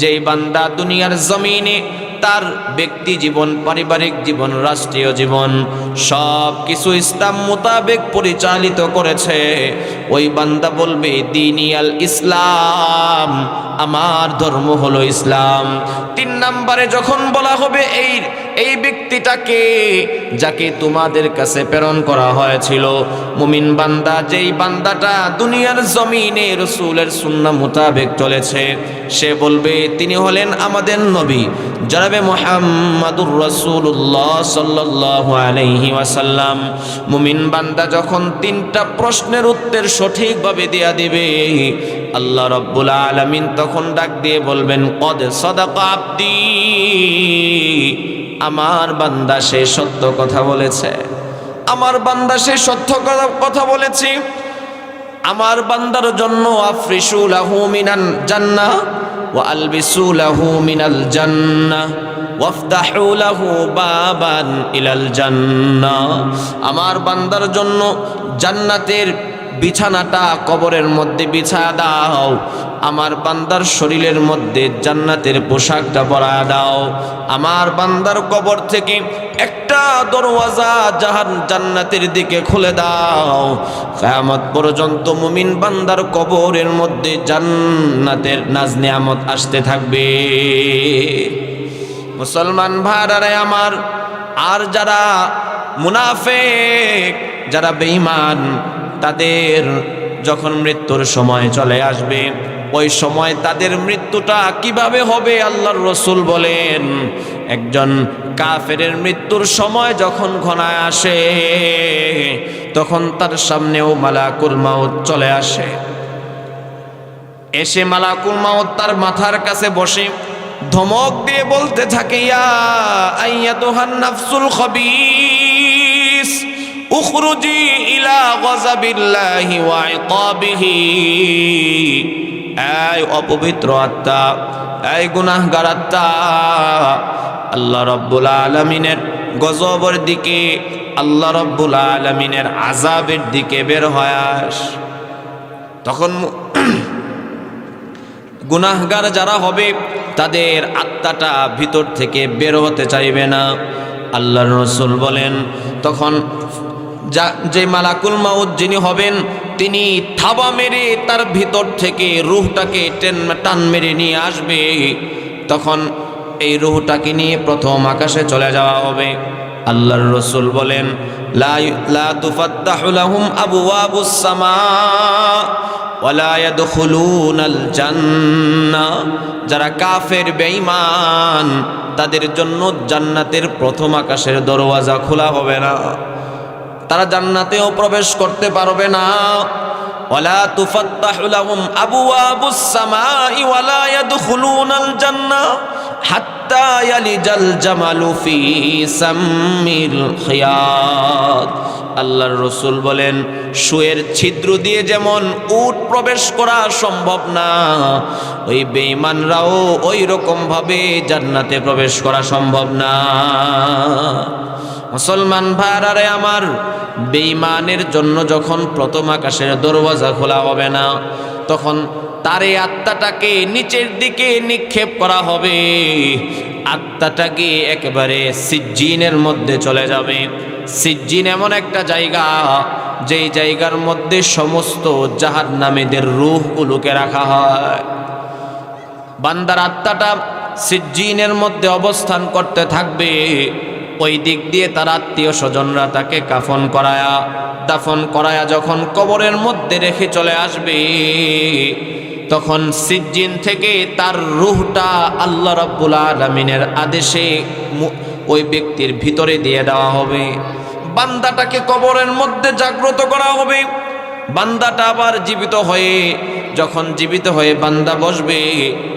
যেই বান্দা দুনিয়ার জমিনে তার ব্যক্তি জীবন, পারিবারিক জীবন, রাষ্ট্রীয় জীবন সব কিছু ইসলাম মোতাবেক পরিচালিত করেছে, ওই বান্দা বলবে দীনি আল ইসলাম, আমার ধর্ম হলো ইসলাম। 3 নম্বরে যখন বলা হবে এই ব্যক্তিটাকে যাকে তোমাদের কাছে প্রেরণ করা হয়েছিল, মুমিন বান্দা যেই বান্দাটা দুনিয়ার জমিনে রাসূলের সুন্নাহ মোতাবেক চলেছে, সে বলবে তিনি হলেন আমাদের নবী জনাবে মুহাম্মাদুর রাসূলুল্লাহ সাল্লাল্লাহু আলাইহি ওয়াসাল্লাম। মুমিন বান্দা যখন 3টা প্রশ্নের উত্তর সঠিকভাবে দেয়া দিবে, আল্লাহ রাব্বুল আলামিন তখন ডাক দিয়ে বলবেন, কদ সাদাকা আবদি, আমার বান্দা সে সত্য কথা বলেছে, আমার বান্দা সে সত্য কথা বলেছে। আমার বান্দার জন্য আফরিশু লাহু মিনাল জান্নাহ ওয়া আলবিসু লাহু মিনাল জান্নাহ ওয়াফতাহু লাহু বাবান ইলাল জান্নাহ। আমার বান্দার জন্য জান্নাতের বিছানাটা কবরের মধ্যে বিছায়া দাও, আমার বান্দার শরীরের মধ্যে জান্নাতের পোশাকটা পরায়া দাও, আমার বান্দার কবর থেকে একটা দরওয়াজা জান্নাতের দিকে খুলে দাও। কিয়ামত পর্যন্ত মুমিন বান্দার কবরের মধ্যে জান্নাতের নাজ নিয়ামত আসতে থাকবে। মুসলমান ভাইরা আমার, আর যারা মুনাফিক, যারা বেঈমান, তাদের যখন মৃত্যুর সময় চলে আসবে, ওই সময় তাদের মৃত্যুটা কিভাবে হবে আল্লাহর রাসূল বলেন, একজন কাফেরের মৃত্যুর সময় যখন ঘনায় আসে, তখন তার সামনেও মালাকুল মাউত চলে আসে। এসে মালাকুল মাউত তার মাথার কাছে বসে ধমক দিয়ে বলতে থাকে, ইয়া আইয়াতুহান নাফসুল খাবিস উখরুজি ইলা গাযাবিল্লাহি ওয়া ইকাবিহি। এই অপবিত্র আত্মা, এই গুনাহগার আত্মা, আল্লাহ রাব্বুল আলামিনের গজবের দিকে, আল্লাহ রাব্বুল আলামিনের আযাবের দিকে বের হয়ে আস। তখন গুনাহগার যারা হবে তাদের আত্মাটা ভিতর থেকে বের হতে চাইবে না। আল্লাহর রাসূল বলেন, তখন যে মালাকুল মাউত যিনি হবেন, তিনি থাবা মেরে তার ভিতর থেকে রূহটাকে টান মেরে নিয়ে আসবে। তখন এই রূহটাকে নিয়ে প্রথম আকাশে চলে যাওয়া হবে। আল্লাহর রাসূল বলেন, লা তুফাত্তাহু লাহুম আবওয়াবুস সামা ওয়ালা ইয়াদখুলুনাল জান্নাহ। যারা কাফের বেঈমান, তাদের জন্য জান্নাতের প্রথম আকাশের দরওয়াজা খোলা হবে না, তারা জান্নাতেও প্রবেশ করতে পারবে না। ওয়ালা তুফাত্তাহু লাহুম আবওয়াবুস সামাই ওয়ালা ইয়াদখুলুনাল জান্নাহ হাত্তা ইয়ালিজাল জামালু ফি সাম্মিল খিয়াত। আল্লাহর রাসূল বলেন, সুয়ের ছিদ্র দিয়ে যেমন উট প্রবেশ করা সম্ভব না, ওই বেঈমানরাও ওই রকম ভাবে জান্নাতে প্রবেশ করা সম্ভব না। মুসলমান ভাইরা আমার, বেঈমানের জন্য যখন প্রথম আকাশের দরওয়াজা খোলা হবে না, তখন তার এই আত্মাটাকে নিচের দিকে নিক্ষেপ করা হবে। আত্মাটাকে একেবারে সিজ্জিনের মধ্যে চলে যাবে। সিজ্জিন এমন একটা জায়গা, যেই জায়গার মধ্যে সমস্ত জাহান্নামীদের রূহগুলোকে রাখা হয়। বান্দার আত্মাটা সিজ্জিনের মধ্যে অবস্থান করতে থাকবে। ওই দিক দিয়ে তার আত্মীয় স্বজনরা তাকে কাফন করায়া, দাফন করায়া যখন কবরের মধ্যে রেখে চলে আসবে, তখন সিজ্জিন থেকে তার রূহটা আল্লাহ রাব্বুল আলামিনের আদেশে ওই ব্যক্তির ভিতরে দিয়ে দেওয়া হবে। বান্দাটাকে কবরের মধ্যে জাগ্রত করা হবে। বান্দাটা আবার জীবিত হয়ে, যখন জীবিত হয়ে বান্দা বসবে,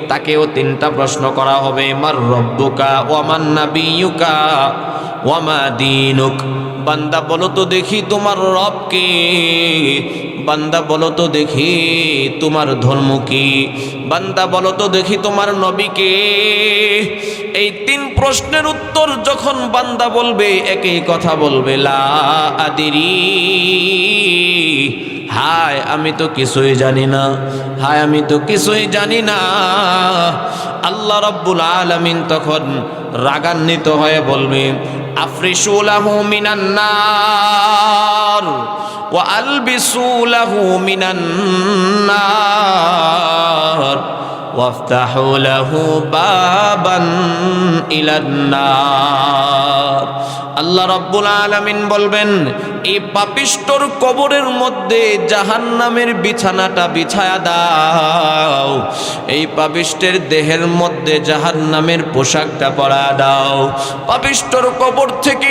তাকেও তিনটা প্রশ্ন করা হবে, মার রব্বুকা ওয়া মান নাবিয়ুকা ওয়া মা দীনুক। বান্দা বলো তো দেখি তোমার রব কে, বান্দা বলো তো দেখি তোমার ধর্ম কি, বান্দা বলো তো দেখি তোমার নবী কে। এই তিন প্রশ্নের উত্তর যখন বান্দা বলবে, একই কথা বলবে, লা আদিরি, হায় আমি তো কিছুই জানি না, হায় আমি তো কিছুই জানি না। আল্লাহ রাব্বুল আলামিন তখন রাগান্বিত হয়ে বলবে, আফরিশু লাহু মিনান নার ওয়া আলবিসু লাহু মিনান নার ওয়াফতাহু লাহু বাবান ইলান নার। আল্লাহ রাব্বুল আলামিন বলবেন, এই পাপিষ্ঠর কবরের মধ্যে জাহান্নামের বিছানাটা বিছায়া দাও, এই পাপিষ্ঠের দেহের মধ্যে জাহান্নামের পোশাকটা পরা দাও। পাপিষ্ঠর কবর থেকে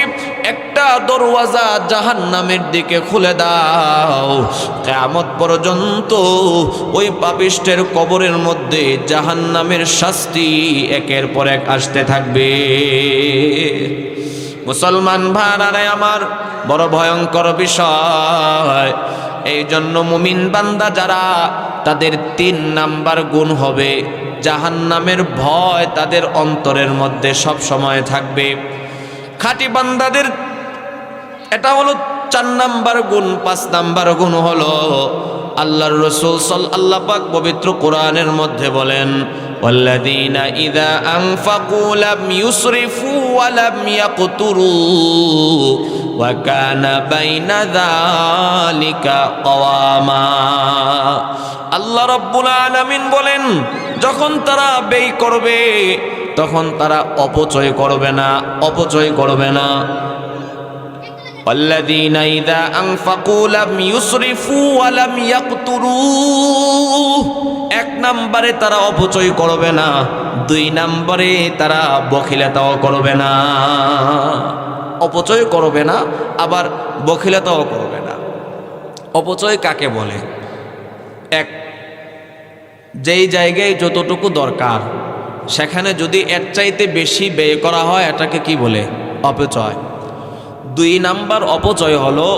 একটা দরওয়াজা জাহান্নামের দিকে খুলে দাও। কিয়ামত পর্যন্ত ওই পাপিষ্ঠের কবরের মধ্যে জাহান্নামের শাস্তি একের পর এক আসতে থাকবে। মুসলমান ভাইরা আমার, বড় ভয়ঙ্কর বিষয়। এই জন্য মুমিন বান্দা যারা, তাদের 3 নাম্বার গুণ হবে, জাহান্নামের ভয় তাদের অন্তরের মধ্যে সব সময় থাকবে। খাঁটি বান্দাদের এটা হলো 4 নাম্বার গুণ। 5 নাম্বার গুণ হলো, আল্লাহর রাসূল সাল্লাল্লাহু পাক পবিত্র কোরআনের মধ্যে বলেন, والذين إذا أنفقوا لم يسرفوا ولم يقتروا وكان بين ذلك قواما। আল্লাহ রাব্বুল আলামিন বলেন, যখন তারা ব্যয় করবে তখন তারা অপচয় করবে না, অপচয় করবে না। والذين إذا أنفقوا لم يسرفوا ولم يقتروا, এক নম্বরে তারা অপচয় করবে না, দুই নম্বরে তারা বখিলতাও করবে না। অপচয় করবে না, আবার বখিলতাও করবে না। অপচয় কাকে বলে? এক, যেই জায়গায় যতটুকু দরকার সেখানে যদি এর চাইতে বেশি ব্যয় করা হয়, এটাকে কি বলে? অপচয়। দুই নাম্বার অপচয় হলো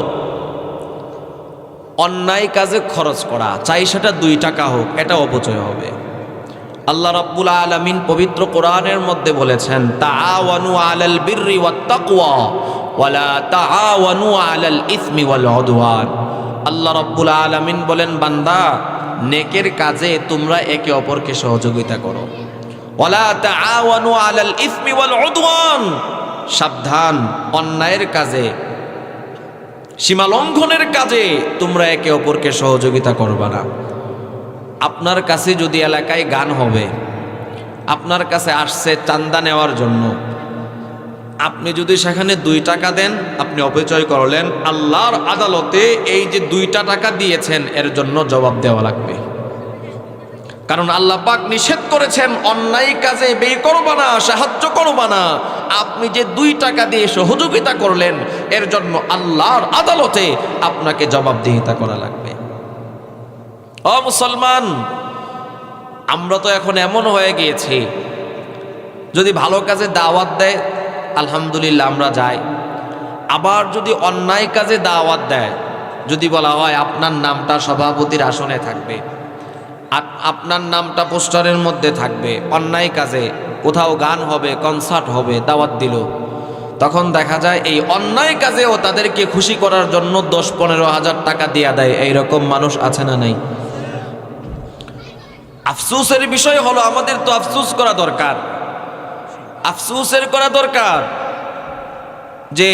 অন্যায় কাজে খরচ করা, চাই সেটা 2 টাকা হোক, এটা অপচয় হবে। আল্লাহ রাব্বুল আলামিন পবিত্র কোরআনের মধ্যে বলেছেন, তাআওয়ানু আলাল বিররি ওয়াত তাকওয়া ওয়ালা তাআওয়ানু আলাল ইসমি ওয়াল উদওয়ান। আল্লাহ রাব্বুল আলামিন বলেন, বান্দা নেকের কাজে তোমরা একে অপরকে সহযোগিতা করো। ওয়ালা তাআওয়ানু আলাল ইসমি ওয়াল উদওয়ান, সাবধান, অন্যায়ের কাজে, সীমা লঙ্ঘনের কাজে তোমরা একে অপরকে সহযোগিতা করবা না। আপনার কাছে যদি এলাকায় গান হবে, আপনার কাছে আসছে চান্দা নেওয়ার জন্য, আপনি যদি সেখানে 2 টাকা দেন, আপনি অপচয় করলেন। আল্লাহর আদালতে এই যে 2 টাকা দিয়েছেন এর জন্য জবাব দেওয়া লাগবে। কারণ আল্লাহ পাক নিষেধ করেছেন অন্যায় কাজে ব্যয় করবা না, সাহায্য করবা না। আপনি যে 2 টাকা দিয়ে সহযোগিতা করলেন এর জন্য আল্লাহর আদালতে আপনাকে জবাবদিহিতা করা লাগবে। ও মুসলমান, আমরা তো এখন এমন হয়ে গিয়েছি, যদি ভালো কাজে দাওয়াত দেয় আলহামদুলিল্লাহ আমরা যাই, আবার যদি অন্যায় কাজে দাওয়াত দেয়, যদি বলা হয় আপনার নামটা সভাপতির আসনে থাকবে, আপনার নামটা পোস্টারের মধ্যে থাকবে, অন্যায় কাজে কোথাও গান হবে, কনসার্ট হবে, দাওয়াত দিল, তখন দেখা যায় এই অন্যায় কাজেও তাদেরকে খুশি করার জন্য 10-15 হাজার টাকা দিয়ে দেয়। এইরকম মানুষ আছে না নাই? আফসোসের বিষয় হলো, আমাদের তো আফসোস করা দরকার, আফসোসের করা দরকার যে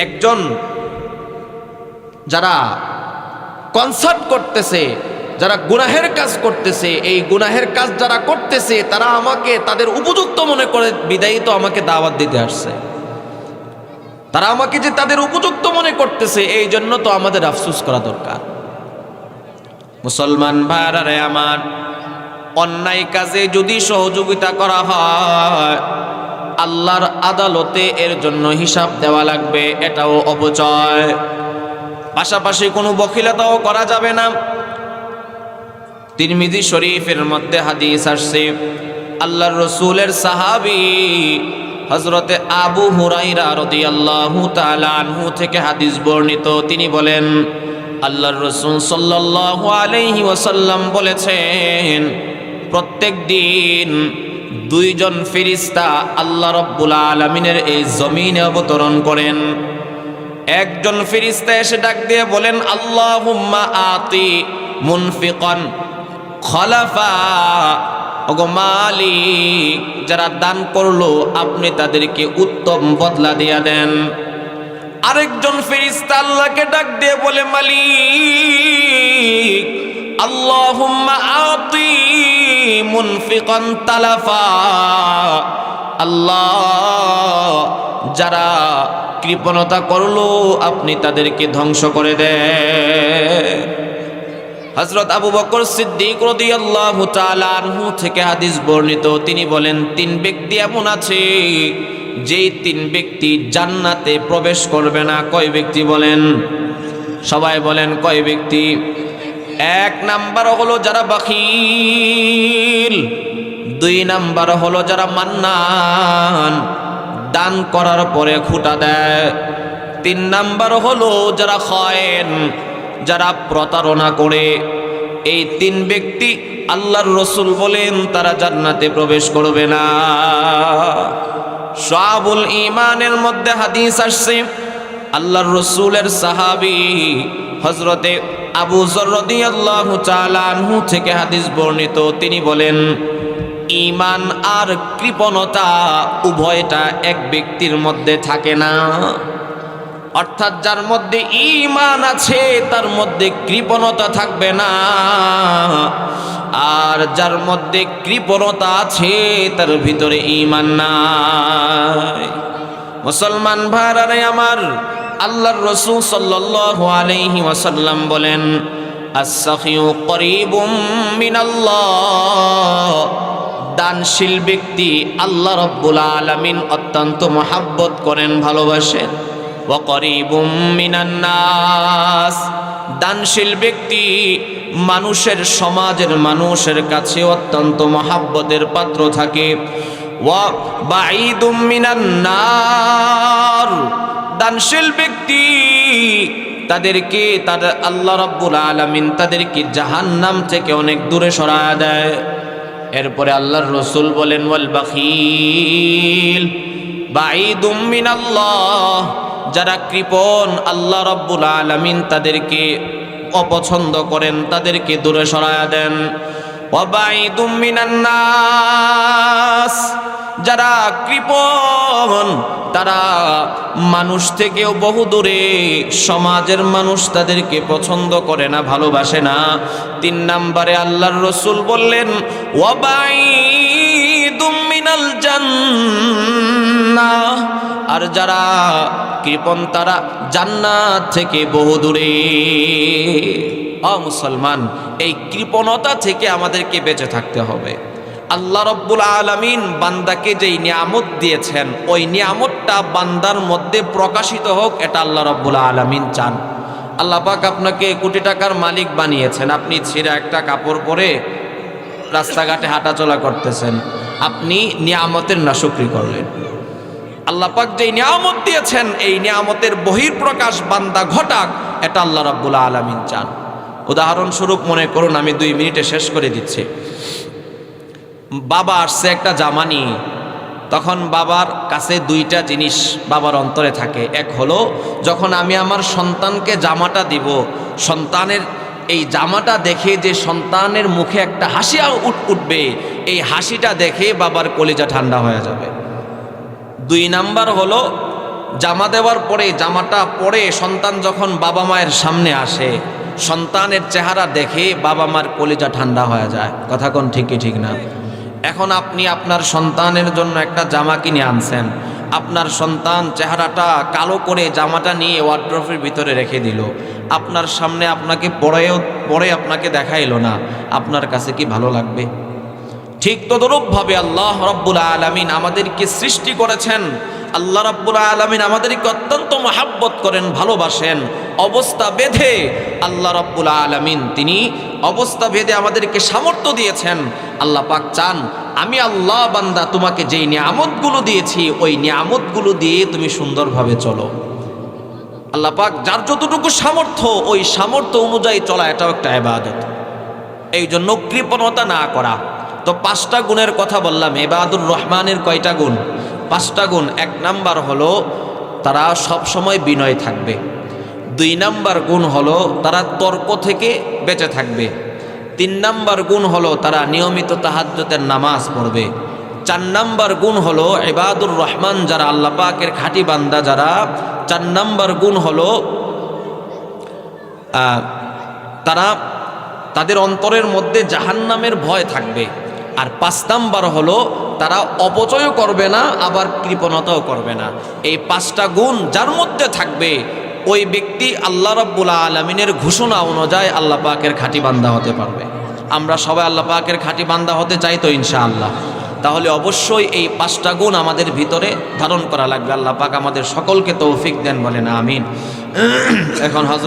একজন যারা কনসার্ট করতেছে, যারা গুনাহের কাজ করতেছে, এই গুনাহের কাজ যারা করতেছে তারা আমাকে তাদের উপযুক্ত মনে করে বিদায়ী তো আমাকে দাওয়াত দিতে আসছে, তারা আমাকে যে তাদের উপযুক্ত মনে করতেছে, এই জন্য তো আমাদের আফসোস করা দরকার। মুসলমান ভাইরা রে আমার, অন্যায় কাজে যদি সহযোগিতা করা হয় আল্লাহর আদালতে এর জন্য হিসাব দেওয়া লাগবে, এটাও অপচয়। পাশাপাশি কোনো বখিলতাও করা যাবে না। তিরমিজি শরীফের মধ্যে হাদিস আসছে, আল্লাহর রাসূলের সাহাবী হযরতে আবু হুরায়রা রাদিয়াল্লাহু তাআলা আনহু থেকে হাদিস বর্ণিত। তিনি বলেন, আল্লাহর রাসূল সাল্লাল্লাহু আলাইহি ওয়াসাল্লাম বলেছেন, প্রত্যেক দিন 2 জন ফেরেশতা আল্লাহ রাব্বুল আলামিনের এই জমিনে অবতরণ করেন। একজন ফেরেশতা এসে ডাক দিয়ে বলেন, আল্লাহুম্মা আতি মুনফিকান খলাফা, ওগো মালিক, যারা দান করলো আপনি তাদেরকে উত্তম বদলা দিয়া দেন। আরেকজন ফেরেশতা আল্লাহকে ডাক দিয়ে বলে, মালিক, আল্লাহুম্মা আতি মুনফিকান তালাফা, আল্লাহ, যারা কৃপণতা করলো আপনি তাদেরকে ধ্বংস করে দেন। হযরত আবু বকর সিদ্দিক রাদিয়াল্লাহু তাআলা আনহু থেকে হাদিস বর্ণিত। তিনি বলেন, 3 ব্যক্তি এমন আছে যেই 3 ব্যক্তি জান্নাতে প্রবেশ করবে না। কয় ব্যক্তি বলেন? সবাই বলেন কয় ব্যক্তি? 1 নাম্বার হলো যারা বাখিল, 2 নাম্বার হলো যারা মান্নান, দান করার পরে খুঁটা দেয়, 3 নাম্বার হলো যারা খায়েন, যারা প্রতারণা করে। এই 3 ব্যক্তি আল্লাহর রাসূল বলেন তারা জান্নাতে প্রবেশ করবে না। শাবুল ঈমানের মধ্যে হাদিস আসছে, আল্লাহর রাসূলের সাহাবী হযরতে আবু যর রাদিয়াল্লাহু তাআলা আনহু থেকে হাদিস বর্ণিত। তিনি বলেন, ঈমান আর কৃপণতা উভয়টা এক ব্যক্তির মধ্যে থাকে না। অর্থাৎ যার মধ্যে ঈমান আছে তার মধ্যে কৃপণতা থাকবে না। আর যার মধ্যে কৃপণতা আছে তার ভিতরে ঈমান নাই। মুসলমান ভাইরা আমার, আল্লাহর রাসূল সাল্লাল্লাহু আলাইহি ওয়াসাল্লাম বলেন, আস-সাখিয়ু করিবুম মিনাল্লাহ, দানশীল ব্যক্তি আল্লাহ রাব্বুল আলামিন অত্যন্ত মহব্বত করেন, ভালোবাসেন। ওয়া করিবুম মিনান নাস, দানশীল ব্যক্তি মানুষের, সমাজের মানুষের কাছে অত্যন্ত মহব্বতের পাত্র থাকে। ওয়া বাঈদুম মিনান নার, দানশীল ব্যক্তি তাদেরকে তাদের আল্লাহ রাব্বুল আলামিন তাদেরকে জাহান্নাম থেকে অনেক দূরে সরায় দেয়। এরপরে আল্লাহর রাসূল বলেন, ওয়াল বাখিল বাঈদুম মিনাল্লাহ, যারা কৃপণ আল্লাহ রাব্বুল আলামিন তাদেরকে অপছন্দ করেন, তাদেরকে দূরে সরায়া দেন। ওয়া বাঈদুম মিনান নাস, যারা কৃপণ তারা মানুষ থেকেও বহু দূরে, সমাজের মানুষ তাদেরকে পছন্দ করে না, ভালোবাসে না। 3 নম্বরে আল্লাহর রাসূল বললেন, ওয়া বাঈদুম মিনাল জান্নাহ, আর যারা কৃপণ তারা জান্নাত থেকে বহু দূরে। মুসলমান, এই কৃপণতা থেকে আমাদেরকে বেঁচে থাকতে হবে। আল্লাহ রাব্বুল আলামিন বান্দাকে যেই নিয়ামত দিয়েছেন, ওই নিয়ামতটা বান্দার মধ্যে প্রকাশিত হোক, এটা আল্লাহ রাব্বুল আলামিন চান। আল্লাহ পাক আপনাকে কোটি টাকার মালিক বানিয়েছেন, আপনি ছিঁড়া একটা কাপড় পরে রাস্তাঘাটে হাঁটাচলা করতেছেন, আপনি নিয়ামতের নাশুকরি করলেন। আল্লাহ পাক যেই নিয়ামত দিয়েছেন, এই নিয়ামতের বহিঃপ্রকাশ বান্দা ঘটাক, এটা আল্লাহ রাব্বুল আলামিন চান। উদাহরণস্বরূপ মনে করুন, আমি 2 মিনিটে শেষ করে দিচ্ছি। বাবা আসছে একটা জামা নিয়ে, তখন বাবার কাছে 2টা জিনিস বাবার অন্তরে থাকে। এক হলো, যখন আমি আমার সন্তানকে জামাটা দিব, সন্তানের এই জামাটা দেখে যে সন্তানের মুখে একটা হাসি উঠবে, এই হাসিটা দেখে বাবার কলিজা ঠান্ডা হয়ে যাবে। 2 নাম্বার হলো, জামা দেওয়ার পরে, জামাটা পরে সন্তান যখন বাবা মায়ের সামনে আসে, সন্তানের চেহারা দেখে বাবা মার কলিজা ঠান্ডা হয়ে যায়। কথা কোন ঠিক কি ঠিক না? এখন আপনি আপনার সন্তানের জন্য একটা জামা কিনে আনছেন, আপনার সন্তান চেহারাটা কালো করে জামাটা নিয়ে ওয়ার্ড্রোবের ভিতরে রেখে দিল, আপনার সামনে আপনাকে পরে আপনাকে দেখাইলো না, আপনার কাছে কি ভালো লাগবে? ঠিক তদরূপভাবে আল্লাহ রাব্বুল আলামিন আমাদেরকে সৃষ্টি করেছেন, আল্লাহ রাব্বুল আলামিন আমাদেরকে অত্যন্ত মহব্বত করেন, ভালোবাসেন। অবস্থা ভেদে আল্লাহ রাব্বুল আলামিন তিনি অবস্থা ভেদে আমাদেরকে সামর্থ্য দিয়েছেন। আল্লাহ পাক চান, আমি আল্লাহ বান্দা তোমাকে যেই নিয়ামতগুলো দিয়েছি, ওই নিয়ামতগুলো দিয়ে তুমি সুন্দরভাবে চলো। আল্লাহ পাক যার যতটুকু সামর্থ্য, ওই সামর্থ্য অনুযায়ী চলা, এটাও একটা ইবাদত। এই জন্য কৃপণতা না করা। তো 5টা গুণের কথা বললাম। ইবাদুর রহমানের কয়টা গুণ? 5টা গুণ। 1 নাম্বার হলো তারা সব সময় বিনয় থাকবে। 2 নাম্বার গুণ হলো তারা তর্ক থেকে বেঁচে থাকবে। 3 নাম্বার গুণ হলো তারা নিয়মিত তাহাজ্জুদের নামাজ পড়বে। 4 নাম্বার গুণ হলো ইবাদুর রহমান যারা, আল্লাহ পাকের খাঁটি বান্দা যারা, 4 নাম্বার গুণ হলো তারা, তাদের অন্তরের মধ্যে জাহান্নামের ভয় থাকবে। আর 5 নাম্বার হলো তারা অপচয় করবে না, আবার কৃপণতাও করবে না। এই 5টা গুণ যার মধ্যে থাকবে, ওই ব্যক্তি আল্লাহ রাব্বুল আলামিনের ঘোষণা অনুযায়ী আল্লাহ পাকের খাঁটি বান্দা হতে পারবে। আমরা সবাই আল্লাহ পাকের খাঁটি বান্দা হতে চাই তো ইনশাআল্লাহ। তাহলে অবশ্যই এই 5টা গুণ আমাদের ভিতরে ধারণ করা লাগবে। আল্লাহ পাক আমাদের সকলকে তৌফিক দেন, বলেন আমিন। এখন হযরত